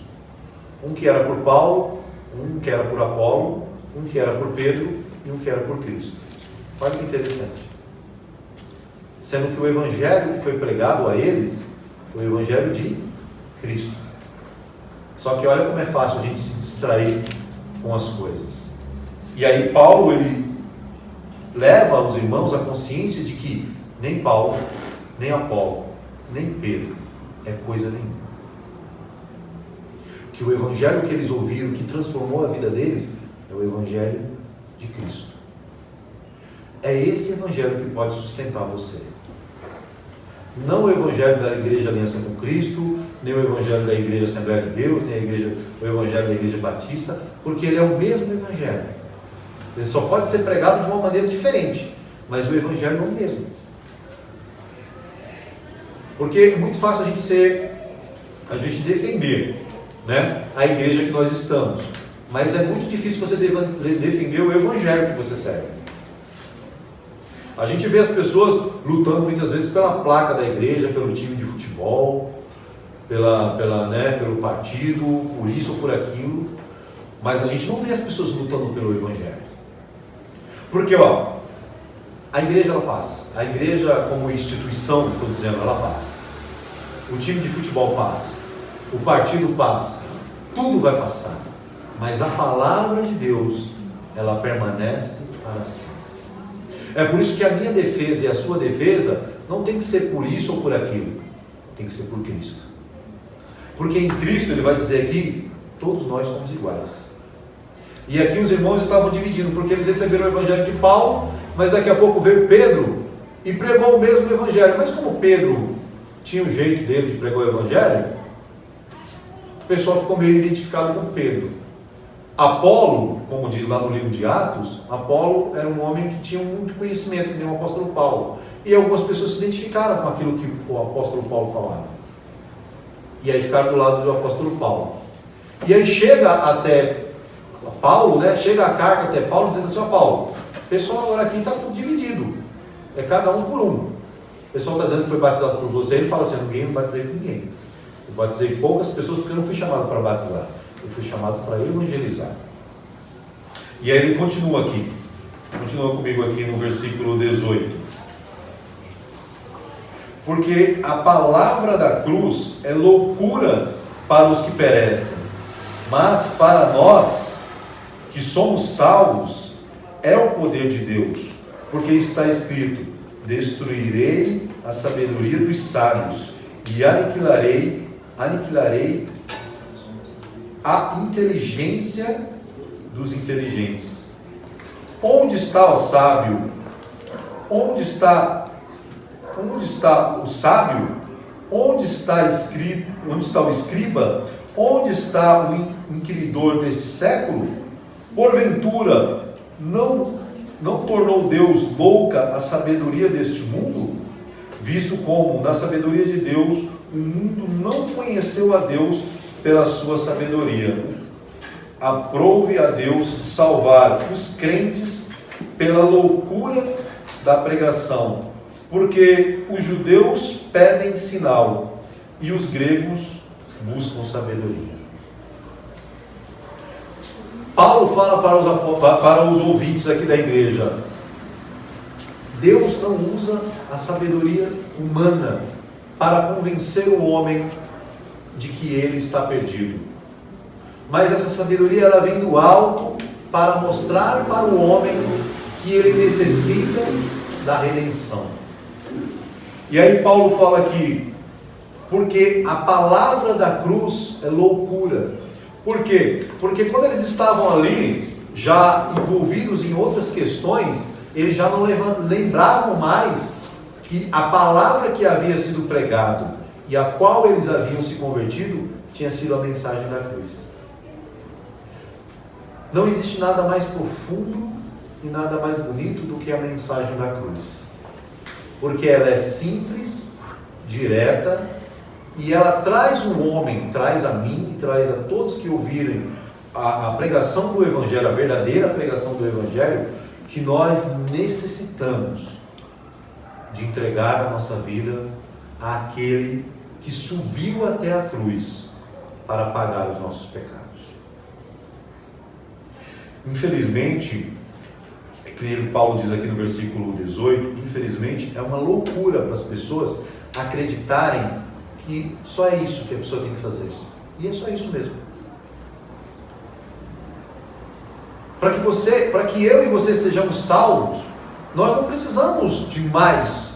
Speaker 1: Um que era por Paulo, um que era por Apolo, um que era por Pedro e um que era por Cristo. Olha que interessante. Sendo que o Evangelho que foi pregado a eles foi o Evangelho de Cristo. Só que olha como é fácil a gente se distrair com as coisas. E aí Paulo, ele leva os irmãos à consciência de que nem Paulo, nem Apolo, nem Pedro é coisa nenhuma. Que o Evangelho que eles ouviram, que transformou a vida deles, é o Evangelho de Cristo. É esse Evangelho que pode sustentar você. Não o Evangelho da Igreja Aliança com Cristo, nem o Evangelho da Igreja Assembleia de Deus, nem o Evangelho da Igreja Batista, porque ele é o mesmo Evangelho. Ele só pode ser pregado de uma maneira diferente, mas o Evangelho é o mesmo. Porque é muito fácil a gente defender, né, a igreja que nós estamos, mas é muito difícil você defender o Evangelho que você serve. A gente vê as pessoas lutando muitas vezes pela placa da igreja, pelo time de futebol, pelo partido, por isso ou por aquilo, mas a gente não vê as pessoas lutando pelo Evangelho. Porque, a igreja ela passa, a igreja como instituição, estou dizendo, ela passa. O time de futebol passa, o partido passa, tudo vai passar, mas a palavra de Deus, ela permanece para sempre. É por isso que a minha defesa e a sua defesa não tem que ser por isso ou por aquilo, tem que ser por Cristo. Porque em Cristo, ele vai dizer aqui, todos nós somos iguais. E aqui os irmãos estavam dividindo, porque eles receberam o Evangelho de Paulo, mas daqui a pouco veio Pedro e pregou o mesmo Evangelho. Mas como Pedro tinha o jeito dele de pregar o Evangelho, o pessoal ficou meio identificado com Pedro. Apolo, como diz lá no livro de Atos, Apolo era um homem que tinha muito conhecimento, que nem o apóstolo Paulo. E algumas pessoas se identificaram com aquilo que o apóstolo Paulo falava. E aí ficaram do lado do apóstolo Paulo. E aí chega até Paulo, né? Chega a carta até Paulo dizendo assim: ó Paulo, o pessoal agora aqui está tudo dividido. É cada um por um. O pessoal está dizendo que foi batizado por você, ele fala assim: ninguém não batizei com ninguém. Eu batizei poucas pessoas porque eu não fui chamado para batizar. Eu fui chamado para evangelizar. E aí ele continua aqui. Continua comigo aqui no versículo 18. Porque a palavra da cruz é loucura para os que perecem, mas para nós que somos salvos é o poder de Deus. Porque está escrito: destruirei a sabedoria dos sábios e aniquilarei a inteligência dos inteligentes. Onde está o sábio? Onde está o sábio? Onde está o escriba? Onde está o inquiridor deste século? Porventura, não tornou Deus louca a sabedoria deste mundo? Visto como, na sabedoria de Deus, o mundo não conheceu a Deus pela sua sabedoria. Aprove a Deus salvar os crentes pela loucura da pregação, porque os judeus pedem sinal e os gregos buscam sabedoria. Paulo fala para os ouvintes aqui da igreja: Deus não usa a sabedoria humana para convencer o homem de que ele está perdido, mas essa sabedoria ela vem do alto para mostrar para o homem que ele necessita da redenção. E aí Paulo fala aqui, porque a palavra da cruz é loucura. Por quê? Porque quando eles estavam ali, já envolvidos em outras questões, eles já não lembravam mais que a palavra que havia sido pregado e a qual eles haviam se convertido tinha sido a mensagem da cruz. Não existe nada mais profundo e nada mais bonito do que a mensagem da cruz, porque ela é simples, direta, e ela traz o homem, traz a mim e traz a todos que ouvirem a pregação do Evangelho, a verdadeira pregação do Evangelho, que nós necessitamos de entregar a nossa vida àquele que subiu até a cruz para pagar os nossos pecados. Infelizmente, que Paulo diz aqui no versículo 18, infelizmente é uma loucura para as pessoas acreditarem que só é isso que a pessoa tem que fazer. E é só isso mesmo. Para que eu e você sejamos salvos, nós não precisamos de mais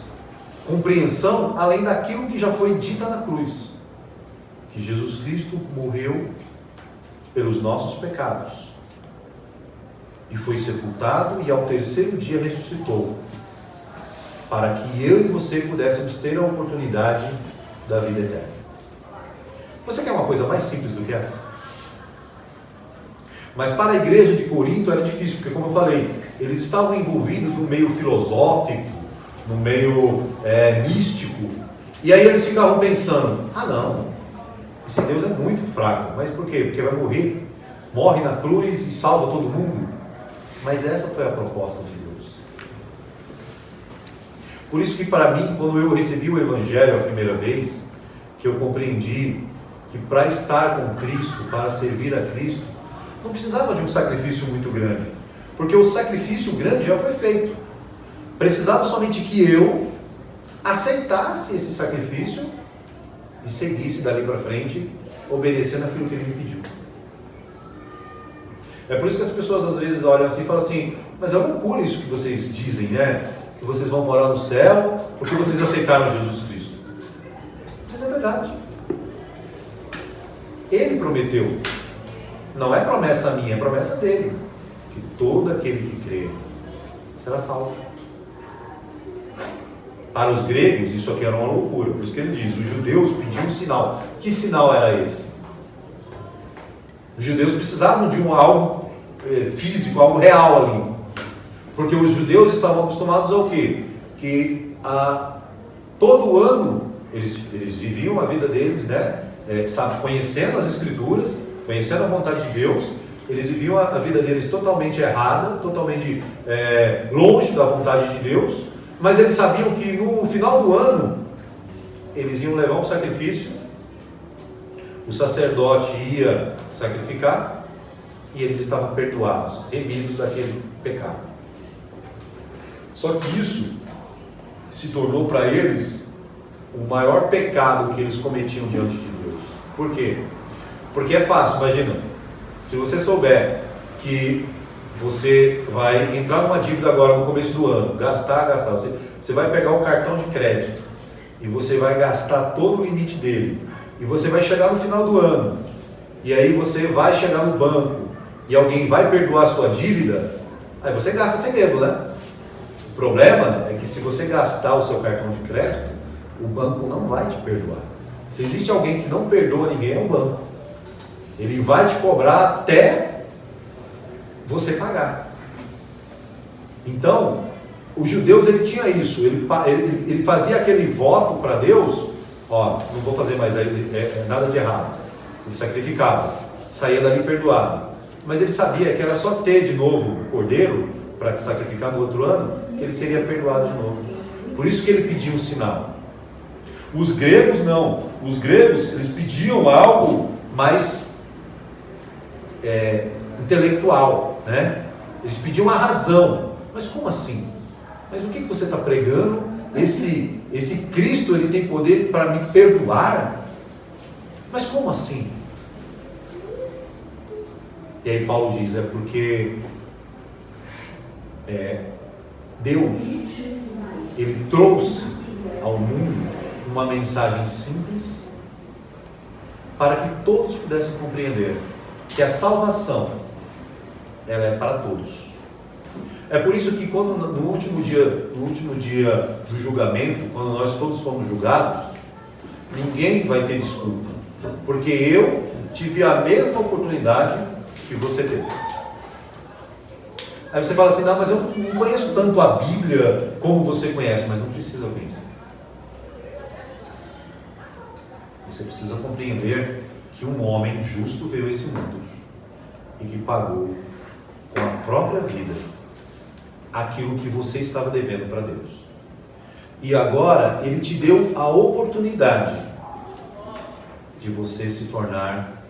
Speaker 1: compreensão além daquilo que já foi dita na cruz, que Jesus Cristo morreu pelos nossos pecados e foi sepultado e ao terceiro dia ressuscitou, para que eu e você pudéssemos ter a oportunidade da vida eterna. Você quer uma coisa mais simples do que essa? Mas para a igreja de Corinto era difícil, porque como eu falei, eles estavam envolvidos no meio filosófico, no meio místico, e aí eles ficavam pensando: ah não, esse Deus é muito fraco. Mas por quê? Porque vai morre na cruz e salva todo mundo. Mas essa foi a proposta de Deus. Por isso que para mim, quando eu recebi o Evangelho a primeira vez, que eu compreendi que para estar com Cristo, para servir a Cristo, não precisava de um sacrifício muito grande, porque o sacrifício grande já foi feito. Precisava somente que eu aceitasse esse sacrifício e seguisse dali para frente, obedecendo aquilo que Ele me pediu. É por isso que as pessoas às vezes olham assim e falam assim: mas é loucura isso que vocês dizem, né? Que vocês vão morar no céu porque vocês aceitaram Jesus Cristo. Mas é verdade. Ele prometeu. Não é promessa minha, é promessa dele, que todo aquele que crê será salvo. Para os gregos isso aqui era uma loucura, por isso que ele diz: os judeus pediam um sinal. Que sinal era esse? Os judeus precisavam de algo físico, algo real ali, porque os judeus estavam acostumados ao quê? Que todo ano eles viviam a vida deles, né? Conhecendo as Escrituras, conhecendo a vontade de Deus. Eles viviam a vida deles totalmente errada, totalmente longe da vontade de Deus, mas eles sabiam que no final do ano eles iam levar um sacrifício, o sacerdote ia sacrificar e eles estavam perdoados, remidos daquele pecado. Só que isso se tornou para eles o maior pecado que eles cometiam diante de Deus. Por quê? Porque é fácil, imagina, se você souber que você vai entrar numa dívida agora no começo do ano, gastar, você vai pegar o cartão de crédito e você vai gastar todo o limite dele, e você vai chegar no final do ano, e aí você vai chegar no banco e alguém vai perdoar a sua dívida, aí você gasta sem medo, né? O problema é que se você gastar o seu cartão de crédito, o banco não vai te perdoar. Se existe alguém que não perdoa ninguém, é o banco. Ele vai te cobrar até você pagar. Então, os judeus, ele tinha isso, ele fazia aquele voto para Deus: ó, não vou fazer mais nada de errado. Ele sacrificava, saía dali perdoado. Mas ele sabia que era só ter de novo o cordeiro para sacrificar no outro ano, que ele seria perdoado de novo. Por isso que ele pediu um sinal. Os gregos não. Os gregos, eles pediam algo mais intelectual, né? Eles pediam a razão. Mas como assim? Mas o que você está pregando? Esse Cristo, ele tem poder para me perdoar? Mas como assim? E aí Paulo diz, é porque Deus, ele trouxe ao mundo uma mensagem simples para que todos pudessem compreender que a salvação, ela é para todos. É por isso que quando no último dia do julgamento, quando nós todos fomos julgados, ninguém vai ter desculpa, porque eu tive a mesma oportunidade que você teve. Aí você fala assim, não, mas eu não conheço tanto a Bíblia como você conhece, mas não precisa conhecer. Você precisa compreender que um homem justo veio a esse mundo e que pagou com a própria vida aquilo que você estava devendo para Deus. E agora ele te deu a oportunidade de você se tornar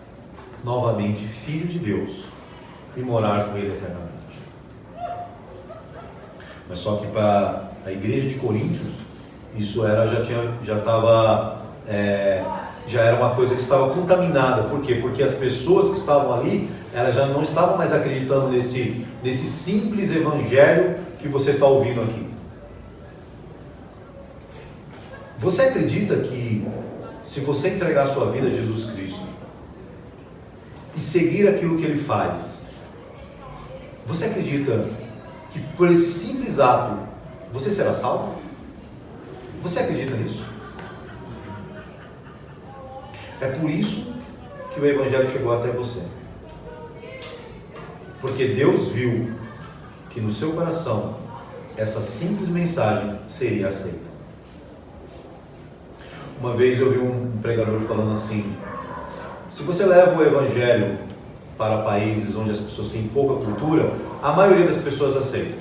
Speaker 1: novamente filho de Deus e morar com Ele eternamente. Mas só que para a igreja de Coríntios, isso já era uma coisa que estava contaminada. Por quê? Porque as pessoas que estavam ali, elas já não estavam mais acreditando nesse simples evangelho que você está ouvindo aqui. Você acredita que se você entregar a sua vida a Jesus Cristo e seguir aquilo que Ele faz, você acredita que por esse simples ato você será salvo? Você acredita nisso? É por isso que o Evangelho chegou até você. Porque Deus viu que no seu coração essa simples mensagem seria aceita. Uma vez eu vi um pregador falando assim: se você leva o Evangelho para países onde as pessoas têm pouca cultura, a maioria das pessoas aceita.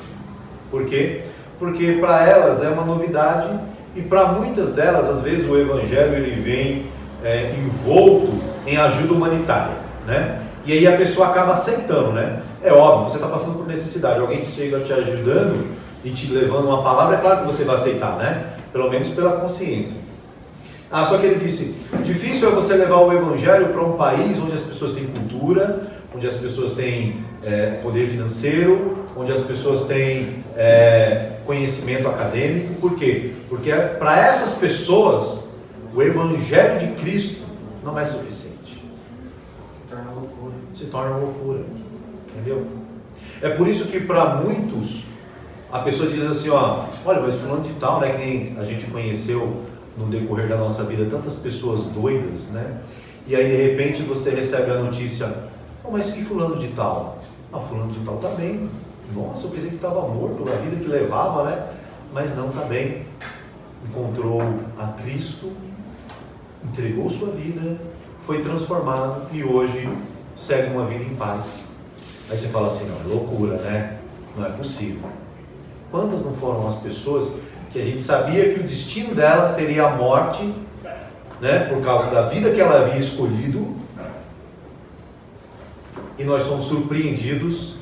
Speaker 1: Por quê? Porque para elas é uma novidade e para muitas delas, às vezes, o Evangelho ele vem envolto em ajuda humanitária, né? E aí a pessoa acaba aceitando, né? É óbvio, você está passando por necessidade, alguém que chega te ajudando e te levando uma palavra, é claro que você vai aceitar, né? Pelo menos pela consciência. Só que ele disse, difícil é você levar o Evangelho para um país onde as pessoas têm cultura, onde as pessoas têm poder financeiro, onde as pessoas têm conhecimento acadêmico. Por quê? Porque para essas pessoas o Evangelho de Cristo não é suficiente. Se torna loucura. Entendeu? É por isso que para muitos a pessoa diz assim, olha, mas fulano de tal, né, que nem a gente conheceu no decorrer da nossa vida tantas pessoas doidas, né? E aí de repente você recebe a notícia, mas que fulano de tal? Fulano de tal está bem. Nossa, eu pensei que estava morto, a vida que levava, né? Mas não, está bem. Encontrou a Cristo, entregou sua vida, foi transformado e hoje segue uma vida em paz. Aí você fala assim, não, é loucura, né? Não é possível. Quantas não foram as pessoas que a gente sabia que o destino dela seria a morte, né? Por causa da vida que ela havia escolhido, e nós somos surpreendidos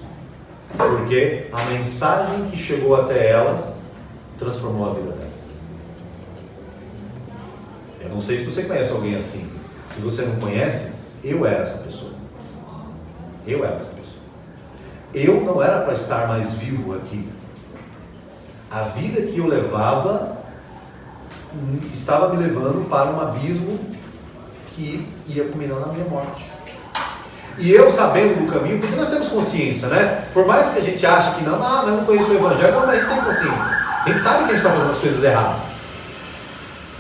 Speaker 1: porque a mensagem que chegou até elas transformou a vida delas. Eu não sei se você conhece alguém assim. Se você não conhece, eu era essa pessoa. Eu era essa pessoa. Eu não era para estar mais vivo aqui. A vida que eu levava estava me levando para um abismo que ia culminar na minha morte. E eu sabendo do caminho, porque nós temos consciência, né? Por mais que a gente ache que não, mas eu não conheço o Evangelho, não, mas a gente tem consciência. A gente sabe que a gente está fazendo as coisas erradas.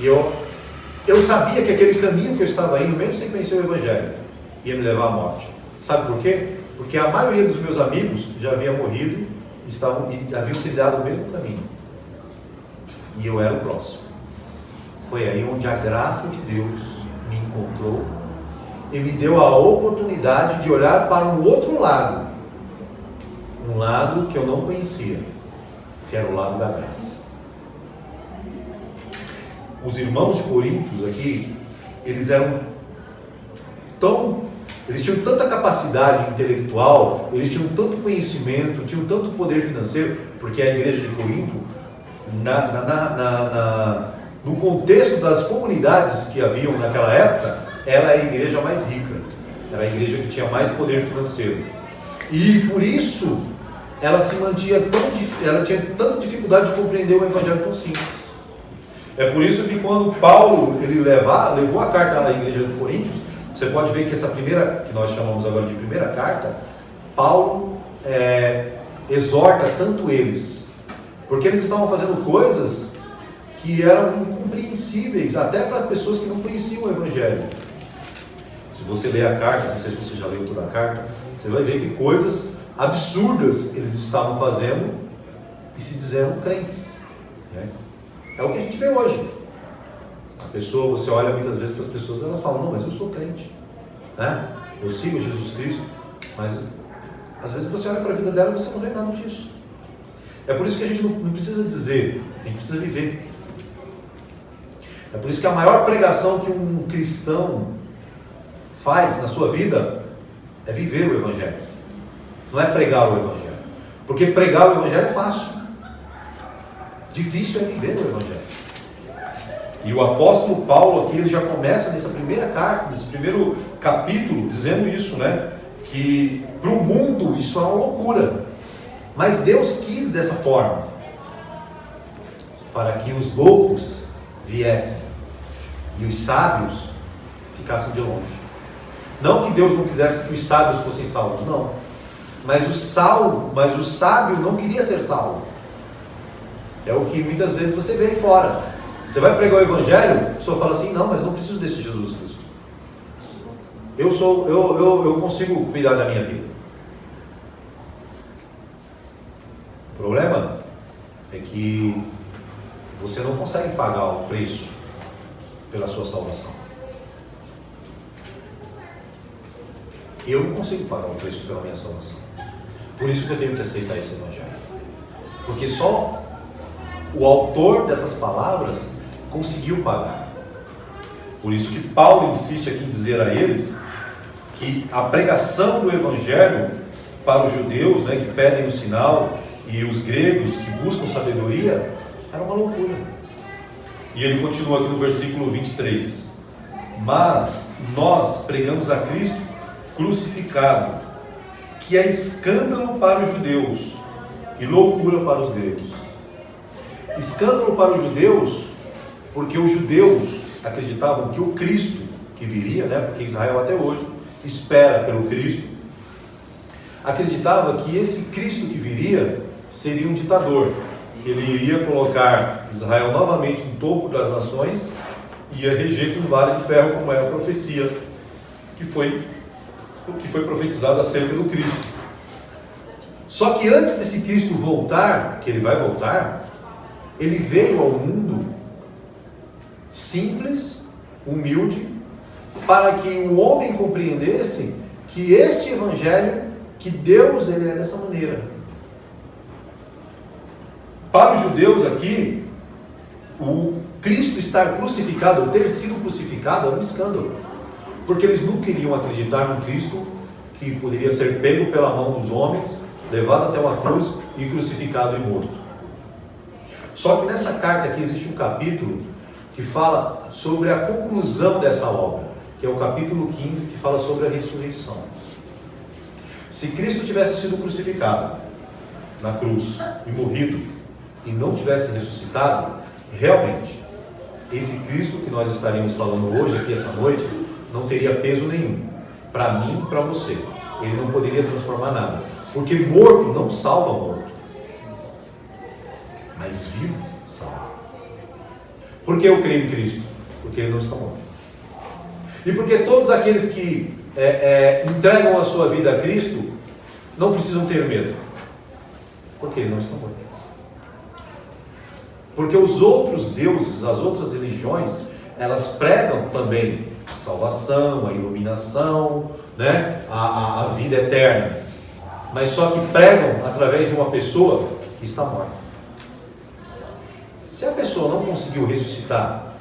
Speaker 1: E eu sabia que aquele caminho que eu estava indo, mesmo sem conhecer o Evangelho, ia me levar à morte. Sabe por quê? Porque a maioria dos meus amigos já havia morrido e haviam trilhado o mesmo caminho. E eu era o próximo. Foi aí onde a graça de Deus me encontrou e me deu a oportunidade de olhar para um outro lado, um lado que eu não conhecia, que era o lado da graça. Os irmãos de Coríntios aqui, eles tinham tanta capacidade intelectual, eles tinham tanto conhecimento, tinham tanto poder financeiro, porque a igreja de Corinto, no contexto das comunidades que haviam naquela época, era a igreja mais rica, era a igreja que tinha mais poder financeiro. E por isso, ela tinha tanta dificuldade de compreender o evangelho tão simples. É por isso que quando Paulo levou a carta à igreja de Coríntios, você pode ver que essa primeira, que nós chamamos agora de primeira carta, Paulo exorta tanto eles, porque eles estavam fazendo coisas que eram incompreensíveis até para pessoas que não conheciam o evangelho. Se você ler a carta, não sei se você já leu toda a carta, você vai ver que coisas absurdas eles estavam fazendo e se dizendo crentes, né? É o que a gente vê hoje. A pessoa, você olha muitas vezes para as pessoas, elas falam, não, mas eu sou crente, né? Eu sigo Jesus Cristo, mas às vezes você olha para a vida dela e você não vê nada disso. É por isso que a gente não precisa dizer, a gente precisa viver. É por isso que a maior pregação que um cristão faz na sua vida é viver o evangelho. Não é pregar o evangelho. Porque pregar o evangelho é fácil. Difícil é viver o evangelho. E o apóstolo Paulo aqui, ele já começa nessa primeira carta, nesse primeiro capítulo, dizendo isso, né? Que para o mundo isso é uma loucura. Mas Deus quis dessa forma, para que os loucos viessem e os sábios ficassem de longe. Não que Deus não quisesse que os sábios fossem salvos, não. Mas o sábio não queria ser salvo. É o que muitas vezes você vê aí fora. Você vai pregar o evangelho, a pessoa fala assim, não, mas não preciso desse Jesus Cristo. Eu consigo cuidar da minha vida. O problema é que você não consegue pagar o preço pela sua salvação. Eu não consigo pagar o preço pela minha salvação. Por isso que eu tenho que aceitar esse evangelho. Porque só o autor dessas palavras conseguiu pagar. Por isso que Paulo insiste aqui em dizer a eles que a pregação do evangelho para os judeus, né, que pedem o sinal, e os gregos que buscam sabedoria, era uma loucura. E ele continua aqui no versículo 23. Mas nós pregamos a Cristo crucificado, que é escândalo para os judeus e loucura para os gregos. Escândalo para os judeus, porque os judeus acreditavam que o Cristo que viria, né, porque Israel até hoje espera pelo Cristo, acreditava que esse Cristo que viria seria um ditador, que ele iria colocar Israel novamente no topo das nações e ia reger com vara de ferro, como é a profecia que foi profetizada acerca do Cristo. Só que antes desse Cristo voltar, que ele vai voltar, ele veio ao mundo simples, humilde, para que o homem compreendesse que este evangelho, que Deus ele é dessa maneira. Para os judeus aqui, o Cristo estar crucificado, ou ter sido crucificado, era um escândalo. Porque eles não queriam acreditar num Cristo que poderia ser pego pela mão dos homens, levado até uma cruz e crucificado e morto. Só que nessa carta aqui existe um capítulo que fala sobre a conclusão dessa obra, que é o capítulo 15, que fala sobre a ressurreição. Se Cristo tivesse sido crucificado na cruz e morrido, e não tivesse ressuscitado, realmente, esse Cristo que nós estaríamos falando hoje, aqui essa noite, não teria peso nenhum, para mim e para você. Ele não poderia transformar nada, porque morto não salva morto, mas vivo salva. Por que eu creio em Cristo? Porque ele não está morto. E porque todos aqueles que entregam a sua vida a Cristo não precisam ter medo, porque ele não está morto. Porque os outros deuses, as outras religiões, elas pregam também a salvação, a iluminação, né? a vida eterna. mas só que pregam através de uma pessoa que está morta. Se a pessoa não conseguiu ressuscitar,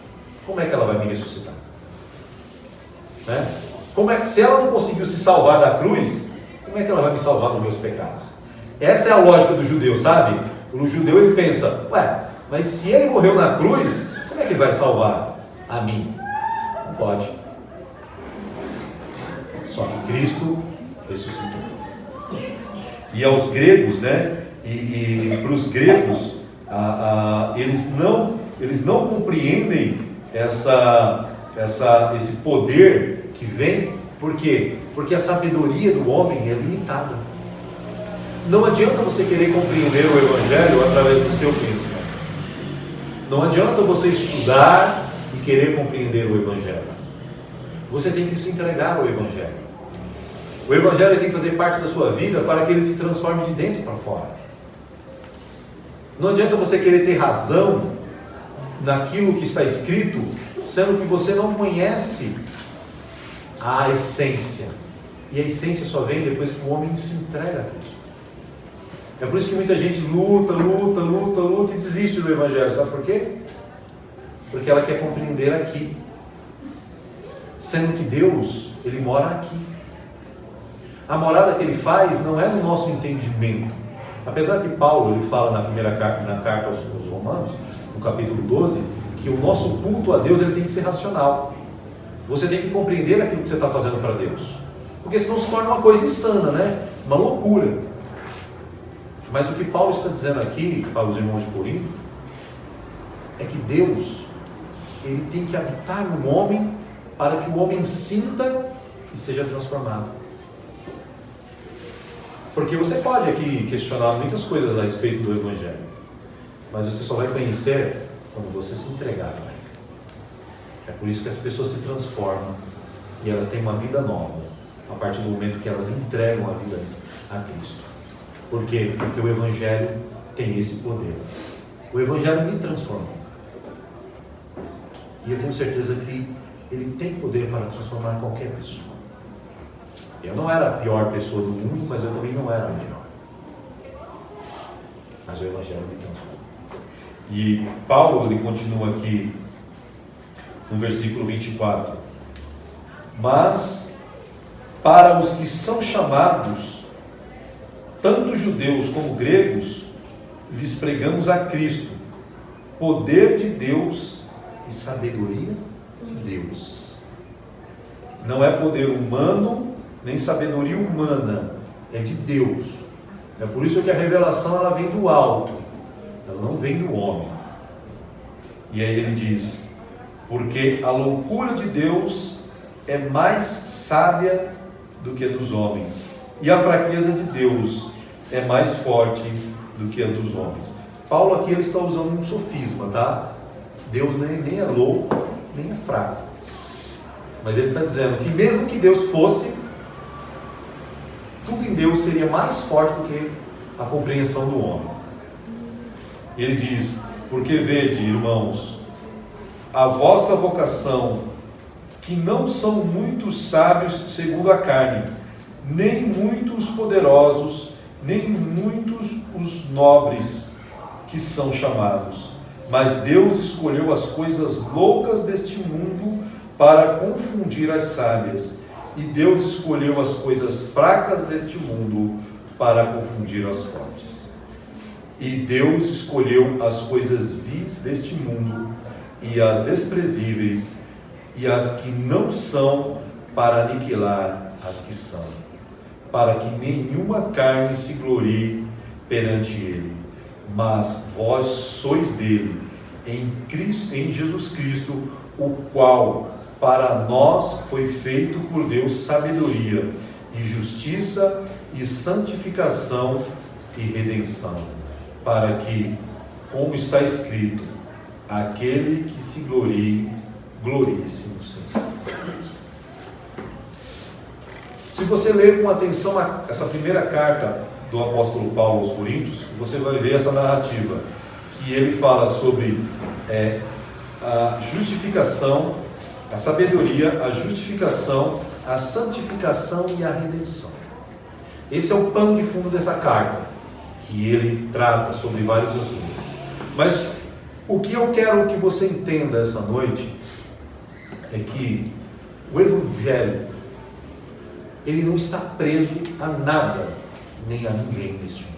Speaker 1: como é que ela vai me ressuscitar? Né? Se ela não conseguiu se salvar da cruz, como é que ela vai me salvar dos meus pecados? Essa é a lógica do judeu, sabe? O judeu ele pensa, mas se ele morreu na cruz, como é que ele vai salvar a mim? Não pode. Só que Cristo ressuscitou. E aos gregos, né? E para os gregos, eles não compreendem esse poder que vem. Por quê? Porque a sabedoria do homem é limitada. Não adianta você querer compreender o Evangelho através do seu conhecimento. Não adianta você estudar e querer compreender o Evangelho. Você tem que se entregar ao Evangelho. O Evangelho tem que fazer parte da sua vida para que ele te transforme de dentro para fora. Não adianta você querer ter razão naquilo que está escrito, sendo que você não conhece a essência. E a essência só vem depois que o homem se entrega a Cristo. É por isso que muita gente luta e desiste do Evangelho. Sabe por quê? Porque ela quer compreender aqui. Sendo que Deus, Ele mora aqui. A morada que Ele faz não é no nosso entendimento. Apesar que Paulo ele fala na carta aos Romanos, no capítulo 12, que o nosso culto a Deus ele tem que ser racional. Você tem que compreender aquilo que você está fazendo para Deus. Porque senão se torna uma coisa insana, né? Uma loucura. Mas o que Paulo está dizendo aqui para os irmãos de Corinto é que Deus ele tem que habitar no homem para que o homem sinta e seja transformado. Porque você pode aqui questionar muitas coisas a respeito do Evangelho, mas você só vai conhecer quando você se entregar. É por isso que as pessoas se transformam e elas têm uma vida nova a partir do momento que elas entregam a vida a Cristo. Por quê? Porque o Evangelho tem esse poder. O Evangelho me transformou. E eu tenho certeza que ele tem poder para transformar qualquer pessoa. Eu não era a pior pessoa do mundo, mas eu também não era a melhor. Mas o Evangelho me transformou. E Paulo, ele continua aqui no versículo 24. Mas para os que são chamados, tanto judeus como gregos, lhes pregamos a Cristo, poder de Deus e sabedoria de Deus. Não é poder humano, nem sabedoria humana, é de Deus. É por isso que a revelação ela vem do alto, ela não vem do homem. E aí ele diz, porque a loucura de Deus é mais sábia do que a dos homens, e a fraqueza de Deus é mais forte do que a dos homens. Paulo aqui ele está usando um sofisma, tá? Deus nem é louco, nem é fraco. Mas ele está dizendo que mesmo que Deus fosse, tudo em Deus seria mais forte do que a compreensão do homem. Ele diz, porque vede, irmãos, a vossa vocação, que não são muitos sábios segundo a carne, nem muitos poderosos, nem muitos os nobres que são chamados. Mas Deus escolheu as coisas loucas deste mundo para confundir as sábias. E Deus escolheu as coisas fracas deste mundo para confundir as fortes. E Deus escolheu as coisas vis deste mundo e as desprezíveis e as que não são para aniquilar as que são, para que nenhuma carne se glorie perante Ele. Mas vós sois dele, em Cristo, em Jesus Cristo, o qual para nós foi feito por Deus sabedoria e justiça e santificação e redenção, para que, como está escrito, aquele que se glorie, glorie-se no Senhor. Se você ler com atenção essa primeira carta do apóstolo Paulo aos Coríntios, você vai ver essa narrativa, que ele fala sobre a justificação, a sabedoria, a justificação, a santificação e a redenção. Esse é o pano de fundo dessa carta, que ele trata sobre vários assuntos. Mas o que eu quero que você entenda essa noite é que o Evangelho, ele não está preso a nada, nem a ninguém neste mundo.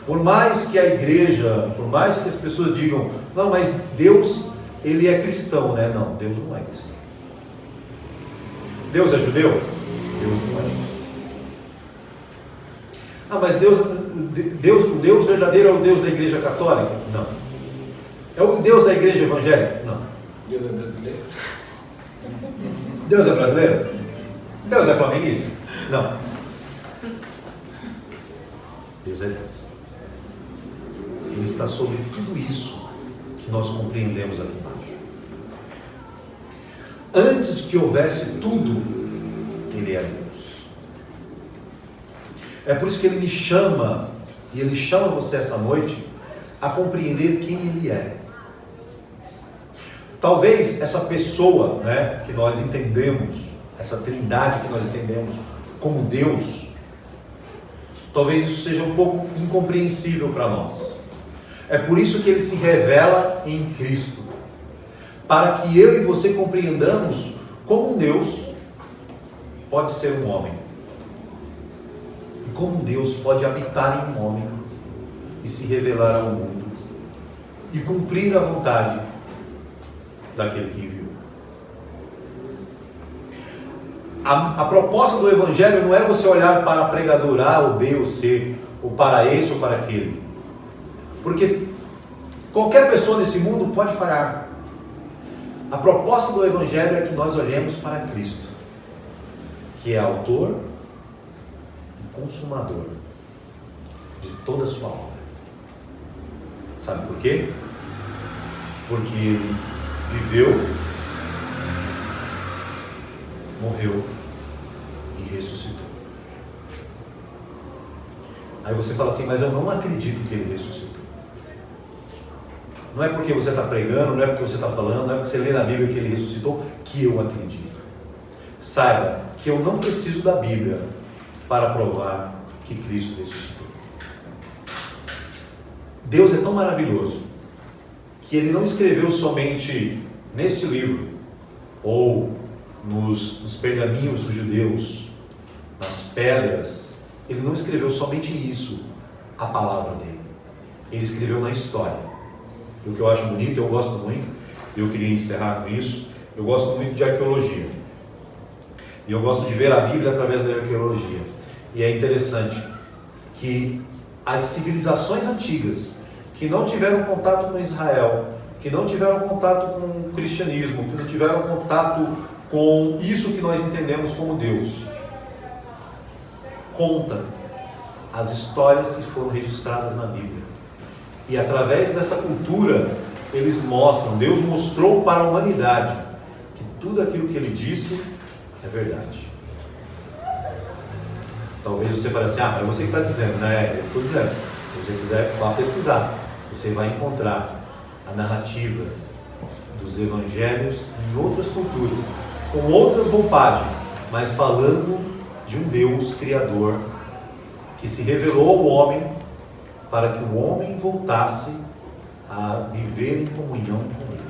Speaker 1: Por mais que a igreja, por mais que as pessoas digam, não, mas Deus, ele é cristão, né? Não, Deus não é cristão. Deus é judeu? Deus não é judeu. Ah, mas o Deus verdadeiro é o Deus da igreja católica? Não. É o Deus da igreja evangélica? Não.
Speaker 2: Deus é brasileiro?
Speaker 1: Deus é brasileiro? Deus é flamenguista? Não. Deus é Deus. Ele está sobre tudo isso que nós compreendemos aqui embaixo. Antes de que houvesse tudo, ele é Deus. É por isso que ele me chama, e ele chama você essa noite, a compreender quem ele é. Talvez essa pessoa, né, que nós entendemos, essa trindade que nós entendemos como Deus, talvez isso seja um pouco incompreensível para nós. É por isso que ele se revela em Cristo, para que eu e você compreendamos como um Deus pode ser um homem, e como Deus pode habitar em um homem e se revelar ao mundo e cumprir a vontade daquele que enviou. A proposta do Evangelho não é você olhar para pregador A ou B ou C, ou para esse ou para aquele, porque qualquer pessoa nesse mundo pode falhar. A proposta do Evangelho é que nós olhemos para Cristo, que é autor e consumador de toda a sua obra. Sabe por quê? Porque ele viveu, morreu e ressuscitou. Aí você fala assim, mas eu não acredito que ele ressuscitou. Não é porque você está pregando, não é porque você está falando, não é porque você lê na Bíblia que ele ressuscitou, que eu acredito. Saiba que eu não preciso da Bíblia para provar que Cristo ressuscitou. Deus é tão maravilhoso que ele não escreveu somente neste livro, ou nos pergaminhos dos judeus, nas pedras. Ele não escreveu somente isso, a palavra dele. Ele escreveu na história. O que eu acho bonito, eu gosto muito, eu queria encerrar com isso, eu gosto muito de arqueologia. E eu gosto de ver a Bíblia através da arqueologia. E é interessante que as civilizações antigas, que não tiveram contato com Israel, que não tiveram contato com o cristianismo, que não tiveram contato com isso que nós entendemos como Deus, conta as histórias que foram registradas na Bíblia. E através dessa cultura, eles mostram, Deus mostrou para a humanidade que tudo aquilo que ele disse é verdade. Talvez você fale assim, mas você que está dizendo, né? Eu estou dizendo, se você quiser, vá pesquisar. Você vai encontrar a narrativa dos evangelhos em outras culturas, com outras roupagens, mas falando de um Deus criador que se revelou ao homem para que o homem voltasse a viver em comunhão com ele.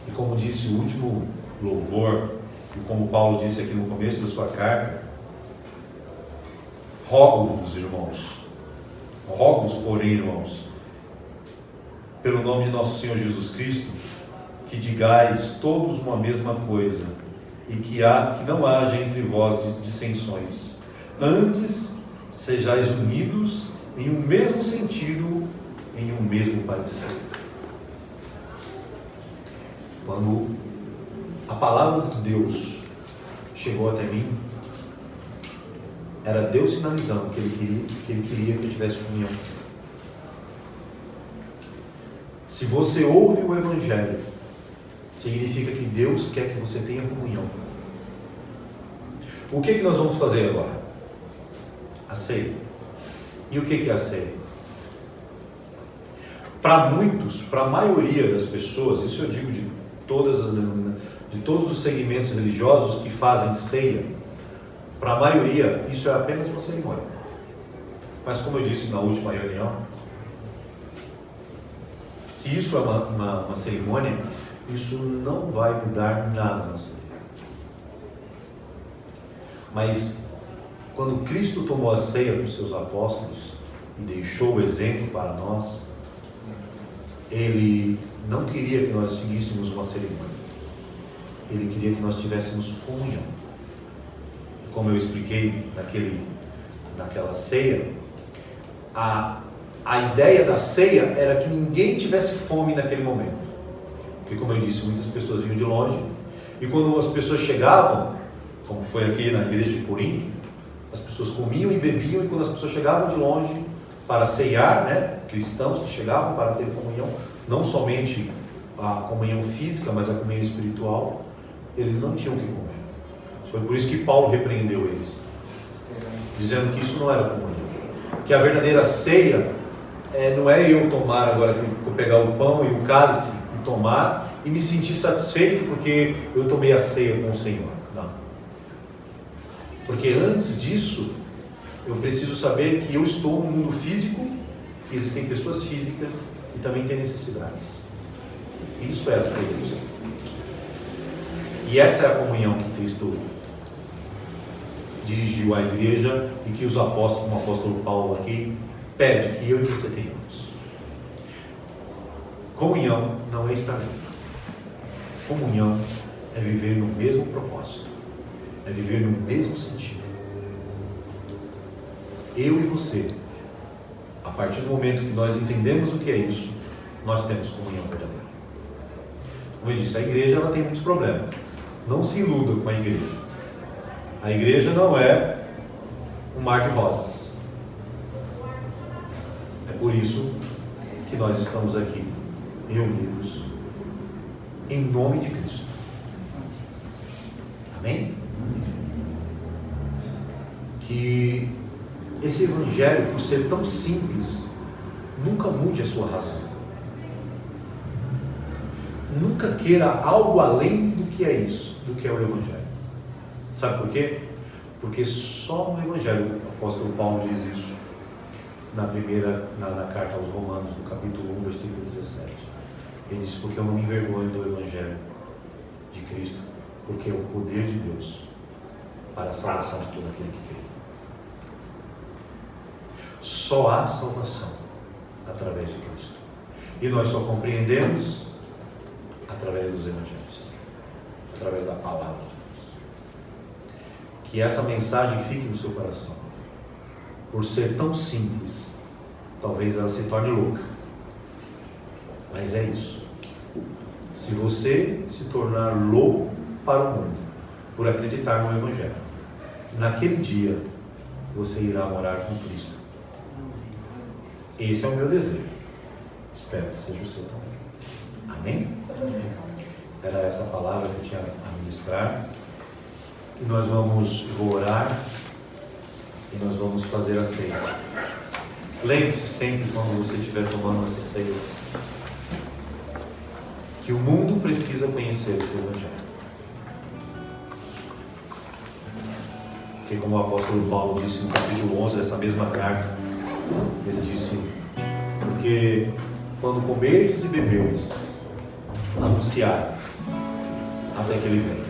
Speaker 1: E como disse o último louvor, e como Paulo disse aqui no começo da sua carta, rogo-vos, irmãos, porém, irmãos, pelo nome de nosso Senhor Jesus Cristo, que digais todos uma mesma coisa, e que não haja entre vós dissensões. Antes, sejais unidos em um mesmo sentido, em um mesmo parecer. Quando a palavra de Deus chegou até mim, era Deus sinalizando que Ele queria que eu tivesse comunhão. Se você ouve o Evangelho, significa que Deus quer que você tenha comunhão. O que nós vamos fazer agora? A ceia. E o que é a ceia? Para muitos, para a maioria das pessoas, isso eu digo de todos os segmentos religiosos que fazem ceia, Para a maioria, isso é apenas uma cerimônia. Mas como eu disse na última reunião, se isso é uma cerimônia, isso não vai mudar nada na nossa vida. Mas quando Cristo tomou a ceia dos seus apóstolos e deixou o exemplo para nós, Ele não queria que nós seguíssemos uma cerimônia. Ele queria que nós tivéssemos comunhão. Como eu expliquei naquela ceia, a ideia da ceia era que ninguém tivesse fome naquele momento. Porque, como eu disse, muitas pessoas vinham de longe, e quando as pessoas chegavam, como foi aqui na igreja de Corinto, as pessoas comiam e bebiam, e quando as pessoas chegavam de longe para ceiar, né, cristãos que chegavam para ter comunhão, não somente a comunhão física, mas a comunhão espiritual, eles não tinham o que comer. Foi por isso que Paulo repreendeu eles, dizendo que isso não era comunhão. Que a verdadeira ceia não é eu tomar agora, eu pegar o pão e o cálice e tomar e me sentir satisfeito porque eu tomei a ceia com o Senhor. Não. Porque antes disso, eu preciso saber que eu estou no mundo físico, que existem pessoas físicas e também tem necessidades. Isso é a ceia do Senhor. E essa é a comunhão que Cristo dirigiu à igreja e que os apóstolos, como o apóstolo Paulo aqui, pede que eu e você tenhamos. Comunhão não é estar junto. Comunhão é viver no mesmo propósito, é viver no mesmo sentido. Eu e você, a partir do momento que nós entendemos o que é isso, nós temos comunhão verdadeira. Como eu disse, a igreja ela tem muitos problemas. Não se iluda com a igreja. A igreja não é um mar de rosas. É por isso que nós estamos aqui reunidos em nome de Cristo. Amém? Que esse evangelho, por ser tão simples, nunca mude a sua razão. Nunca queira algo além do que é isso, do que é o evangelho. Sabe por quê? Porque só no evangelho, o apóstolo Paulo diz isso na carta aos Romanos, no capítulo 1, versículo 17. Ele diz: porque eu não me envergonho do evangelho de Cristo, porque é o poder de Deus para a salvação de todo aquele que crê. Só há salvação através de Cristo. E nós só compreendemos através dos evangelhos, através da palavra de Deus. Que essa mensagem fique no seu coração. Por ser tão simples, talvez ela se torne louca, mas é isso. Se você se tornar louco para o mundo por acreditar no evangelho, naquele dia você irá morar com Cristo. Esse é o meu desejo. Espero que seja o seu também. Amém? Era essa palavra que eu tinha a ministrar. E nós vou orar e nós vamos fazer a ceia. Lembre-se sempre, quando você estiver tomando essa ceia, que o mundo precisa conhecer esse evangelho. Porque, como o apóstolo Paulo disse no capítulo 11 dessa mesma carta, ele disse: porque quando comerdes e beberdes, anunciar até que ele venha.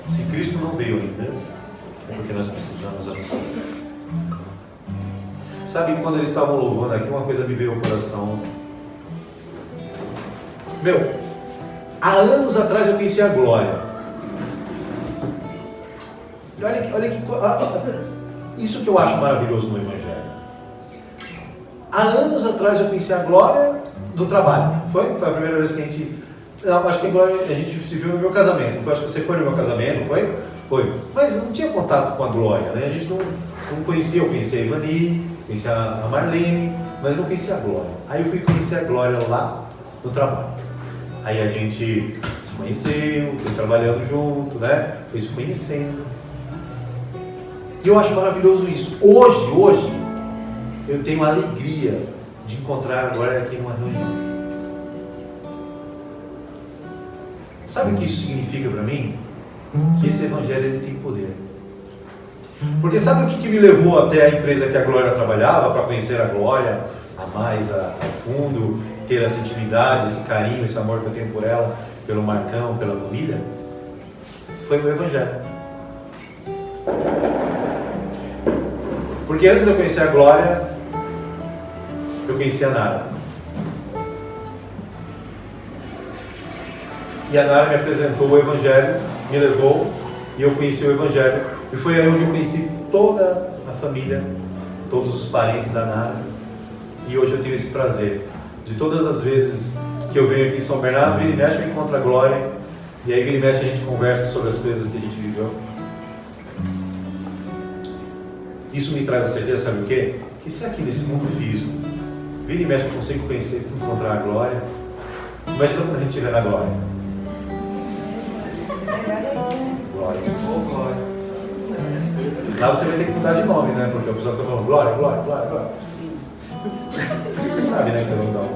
Speaker 1: Se Cristo não veio ainda, é porque nós precisamos anunciar. Sabe, quando eles estavam louvando aqui, uma coisa me veio ao coração. Há anos atrás eu conheci a Glória. Olha que isso que eu acho maravilhoso no Evangelho. Há anos atrás eu conheci a Glória do trabalho. Foi a primeira vez que a gente... Não, acho que a Glória a gente se viu no meu casamento. Acho que você foi no meu casamento, foi? Foi. Mas não tinha contato com a Glória, né? A gente não conhecia. Eu conhecia a Ivani, conhecia a Marlene, mas não conhecia a Glória. Aí eu fui conhecer a Glória lá no trabalho. Aí a gente se conheceu, foi trabalhando junto, né? Foi se conhecendo. E eu acho maravilhoso isso. Hoje, eu tenho a alegria de encontrar a Glória aqui numa reunião. Sabe o que isso significa para mim? que esse Evangelho ele tem poder. Porque sabe o que me levou até a empresa que a Glória trabalhava, para conhecer a Glória, a mais a fundo, ter essa intimidade, esse carinho, esse amor que eu tenho por ela, pelo Marcão, pela família? Foi o Evangelho. Porque antes de eu conhecer a Glória, eu conheci a Nara. E a Nara me apresentou o Evangelho, me levou, e eu conheci o Evangelho. E foi aí onde eu conheci toda a família, todos os parentes da Nara. E hoje eu tenho esse prazer de todas as vezes que eu venho aqui em São Bernardo, vira e mexe eu encontro a Glória. E aí vira e mexe a gente conversa sobre as coisas que a gente viveu. Isso me traz a certeza, sabe o quê? Que se aqui nesse mundo físico, vira e mexe eu consigo conhecer, encontrar a Glória, imagina quando a gente estiver na Glória. Glória. Oh, Glória. Lá você vai ter que mudar de nome, né? Porque o pessoal está falando Glória, Glória, Glória, Glória. Você sabe, né, que você vai mudar.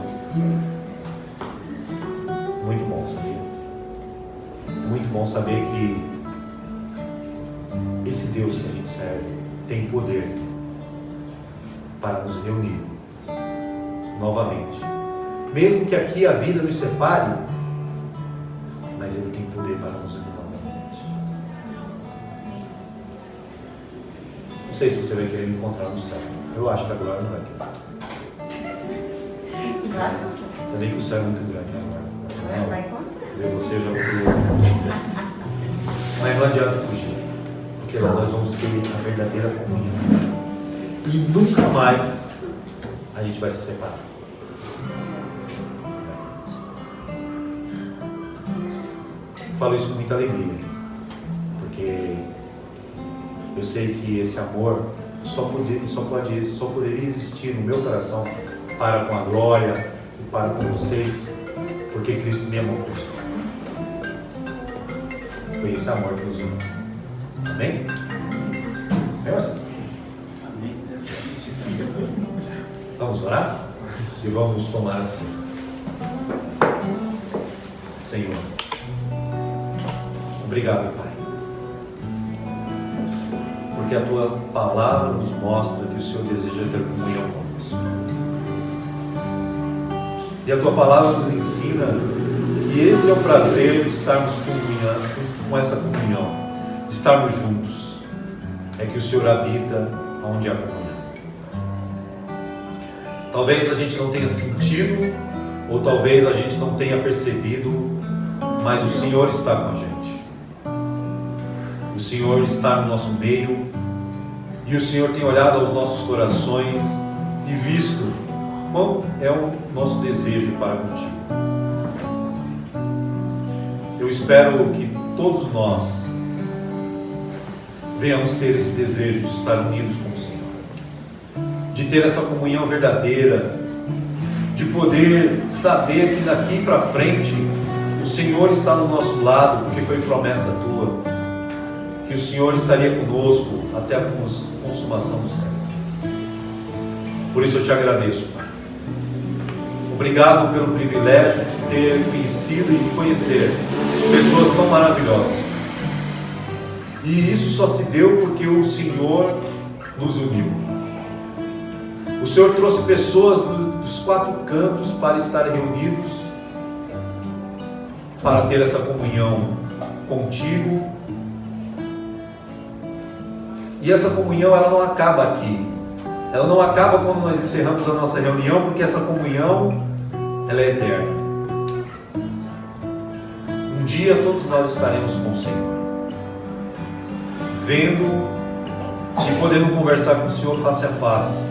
Speaker 1: Muito bom, sabia? Muito bom saber que esse Deus que a gente serve tem poder para nos reunir novamente. Mesmo que aqui a vida nos separe, mas Ele tem poder para nos unir novamente. Não sei se você vai querer me encontrar no céu. Eu acho que a Glória não vai querer. Também que o céu é muito grande, né, Glória?
Speaker 2: Vai encontrar.
Speaker 1: Ver você já vou. Mas não adianta fugir, porque lá nós vamos ter a verdadeira comunhão. E nunca mais a gente vai se separar. Falo isso com muita alegria, porque eu sei que esse amor só poderia existir no meu coração para com a Glória e para com vocês, porque Cristo me amou. Foi esse amor que nos uniu. Amém? É assim.
Speaker 3: Amém.
Speaker 1: Vamos orar? E vamos tomar assim. Senhor, obrigado, Pai, porque a Tua palavra nos mostra que o Senhor deseja ter comunhão conosco. E a Tua palavra nos ensina que esse é o prazer de estarmos com essa comunhão, de estarmos juntos. É que o Senhor habita onde há comunhão. Talvez a gente não tenha sentido, ou talvez a gente não tenha percebido, mas o Senhor está com a gente. O Senhor está no nosso meio, e o Senhor tem olhado aos nossos corações e visto qual é o nosso desejo para contigo. Eu espero que todos nós venhamos ter esse desejo de estar unidos com o Senhor, de ter essa comunhão verdadeira, de poder saber que daqui para frente o Senhor está do nosso lado, porque foi promessa tua, que o Senhor estaria conosco até a consumação do século. Por isso eu te agradeço, Pai. Obrigado pelo privilégio de ter conhecido e de conhecer pessoas tão maravilhosas. E isso só se deu porque o Senhor nos uniu. O Senhor trouxe pessoas dos quatro cantos para estar reunidos, para ter essa comunhão contigo. E essa comunhão, ela não acaba aqui. Ela não acaba quando nós encerramos a nossa reunião, porque essa comunhão, ela é eterna. Um dia todos nós estaremos com o Senhor, vendo e podendo conversar com o Senhor face a face,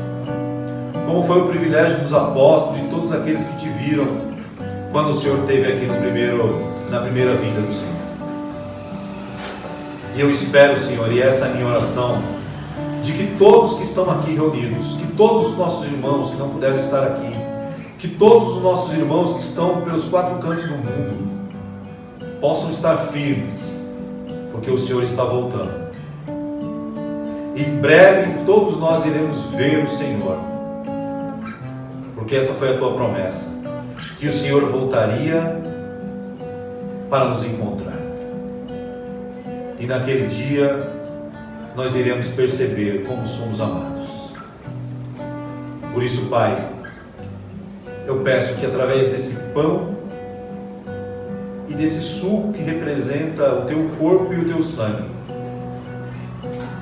Speaker 1: como foi o privilégio dos apóstolos, de todos aqueles que te viram quando o Senhor esteve aqui na primeira vinda do Senhor. E eu espero, Senhor, e essa é a minha oração, de que todos que estão aqui reunidos, que todos os nossos irmãos que não puderam estar aqui, que todos os nossos irmãos que estão pelos quatro cantos do mundo, possam estar firmes, porque o Senhor está voltando. Em breve todos nós iremos ver o Senhor, porque essa foi a tua promessa, que o Senhor voltaria para nos encontrar. E naquele dia nós iremos perceber como somos amados. Por isso, Pai, eu peço que através desse pão e desse suco que representa o Teu corpo e o Teu sangue,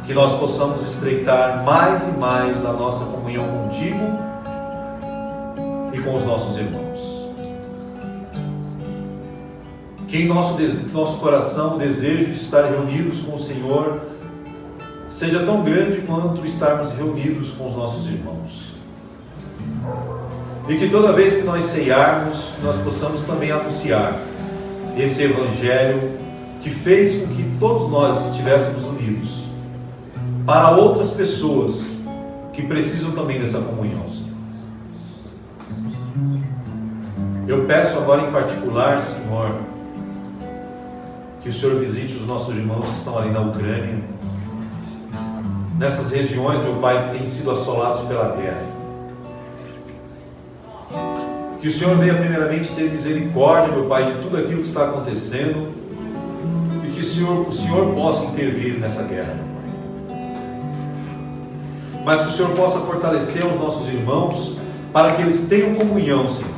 Speaker 1: que nós possamos estreitar mais e mais a nossa comunhão contigo e com os nossos irmãos. Que em nosso coração o desejo de estar reunidos com o Senhor seja tão grande quanto estarmos reunidos com os nossos irmãos. E que toda vez que nós ceiarmos, nós possamos também anunciar esse Evangelho que fez com que todos nós estivéssemos unidos para outras pessoas que precisam também dessa comunhão, Senhor. Eu peço agora em particular, Senhor, que o Senhor visite os nossos irmãos que estão ali na Ucrânia, nessas regiões, meu Pai, que têm sido assolados pela guerra. Que o Senhor venha primeiramente ter misericórdia, meu Pai, de tudo aquilo que está acontecendo e que o Senhor possa intervir nessa guerra, meu Pai. Mas que o Senhor possa fortalecer os nossos irmãos para que eles tenham comunhão, Senhor.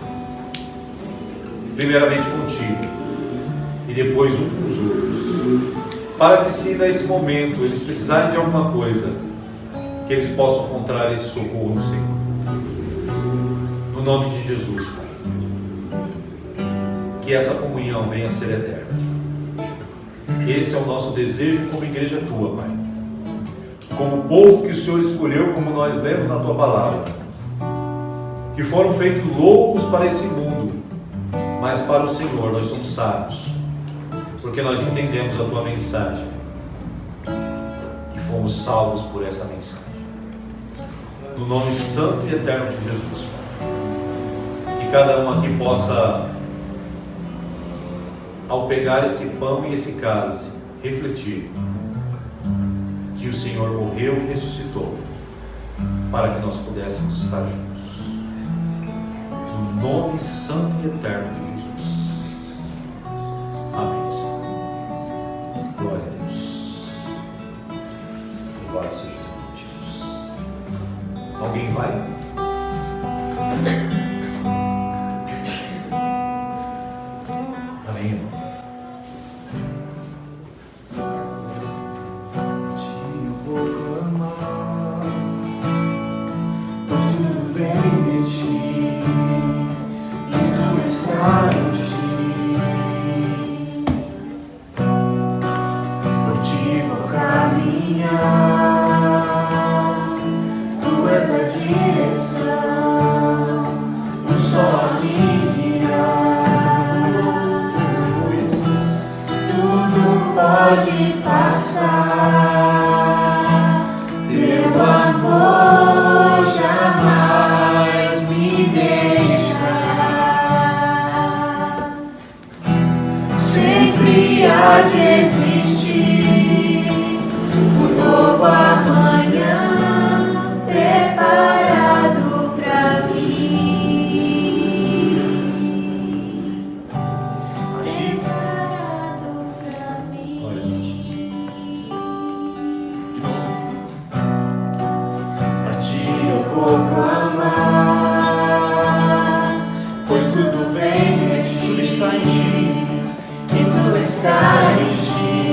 Speaker 1: Primeiramente contigo e depois um com os outros. Para que se nesse momento eles precisarem de alguma coisa, que eles possam encontrar esse socorro no Senhor. No nome de Jesus, Pai. Que essa comunhão venha a ser eterna. Esse é o nosso desejo como igreja tua, Pai. Como povo que o Senhor escolheu, como nós lemos na tua palavra. Que foram feitos loucos para esse mundo, mas para o Senhor nós somos sábios. Porque nós entendemos a tua mensagem. E fomos salvos por essa mensagem. No nome santo e eterno de Jesus, Pai. Que cada um aqui possa, ao pegar esse pão e esse cálice, refletir que o Senhor morreu e ressuscitou para que nós pudéssemos estar juntos. No nome santo e eterno de Jesus. Amém, Senhor. Glória a Deus. Louvado seja o nome de Jesus. Alguém vai? Amém, irmão.
Speaker 2: Pode passar, teu amor jamais me deixará. Sempre há de existir um novo amanhã preparado pra mim. Vou clamar, pois tudo vem de ti, tudo está em ti, e tu está em ti.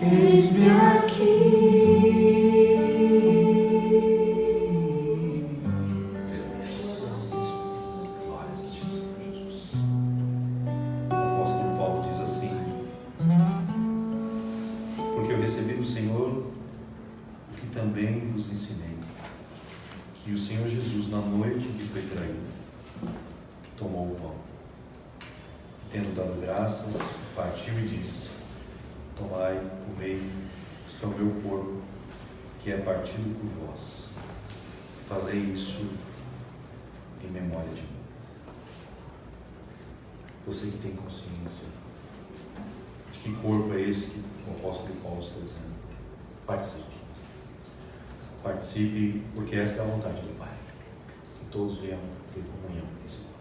Speaker 2: Eis-me aqui.
Speaker 1: Glórias a ti, Senhor Jesus. O apóstolo Paulo diz assim: porque eu recebi do Senhor o que também vos ensinei, que o Senhor Jesus, na noite em que foi traído, tomou o pão, tendo dado graças, partiu e disse: tomai, comei, isto é o meu corpo, que é partido por vós. Fazei isso em memória de mim. Você que tem consciência de que corpo é esse que o apóstolo Paulo está dizendo, participe. Participe, porque esta é a vontade do Pai, que todos venham ter comunhão com esse corpo.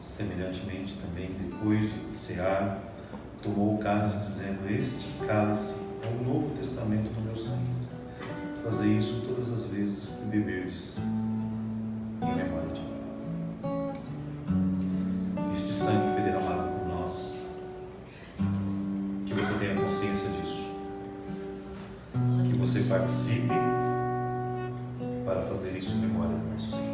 Speaker 1: Semelhantemente também, depois de cear, tomou o cálice, dizendo: este cálice é um novo testamento no meu sangue. Fazei isso todas as vezes que beberdes em memória de mim. Este sangue foi derramado por nós. Que você tenha consciência disso. Que você participe para fazer isso em memória do nosso Senhor.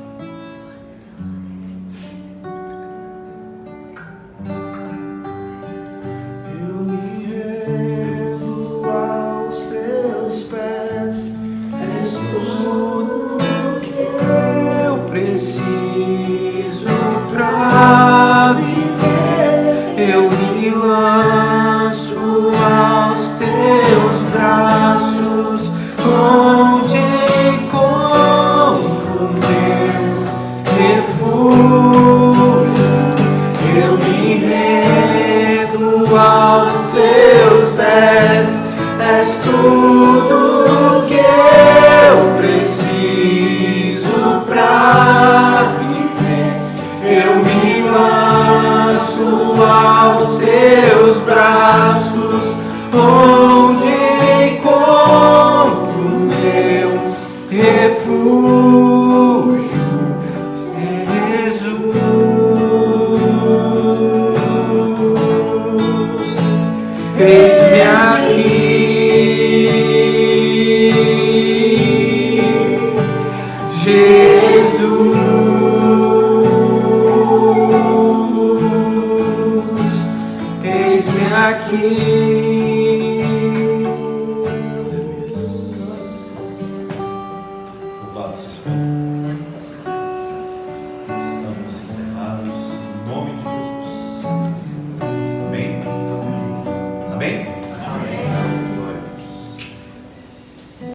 Speaker 3: Aqui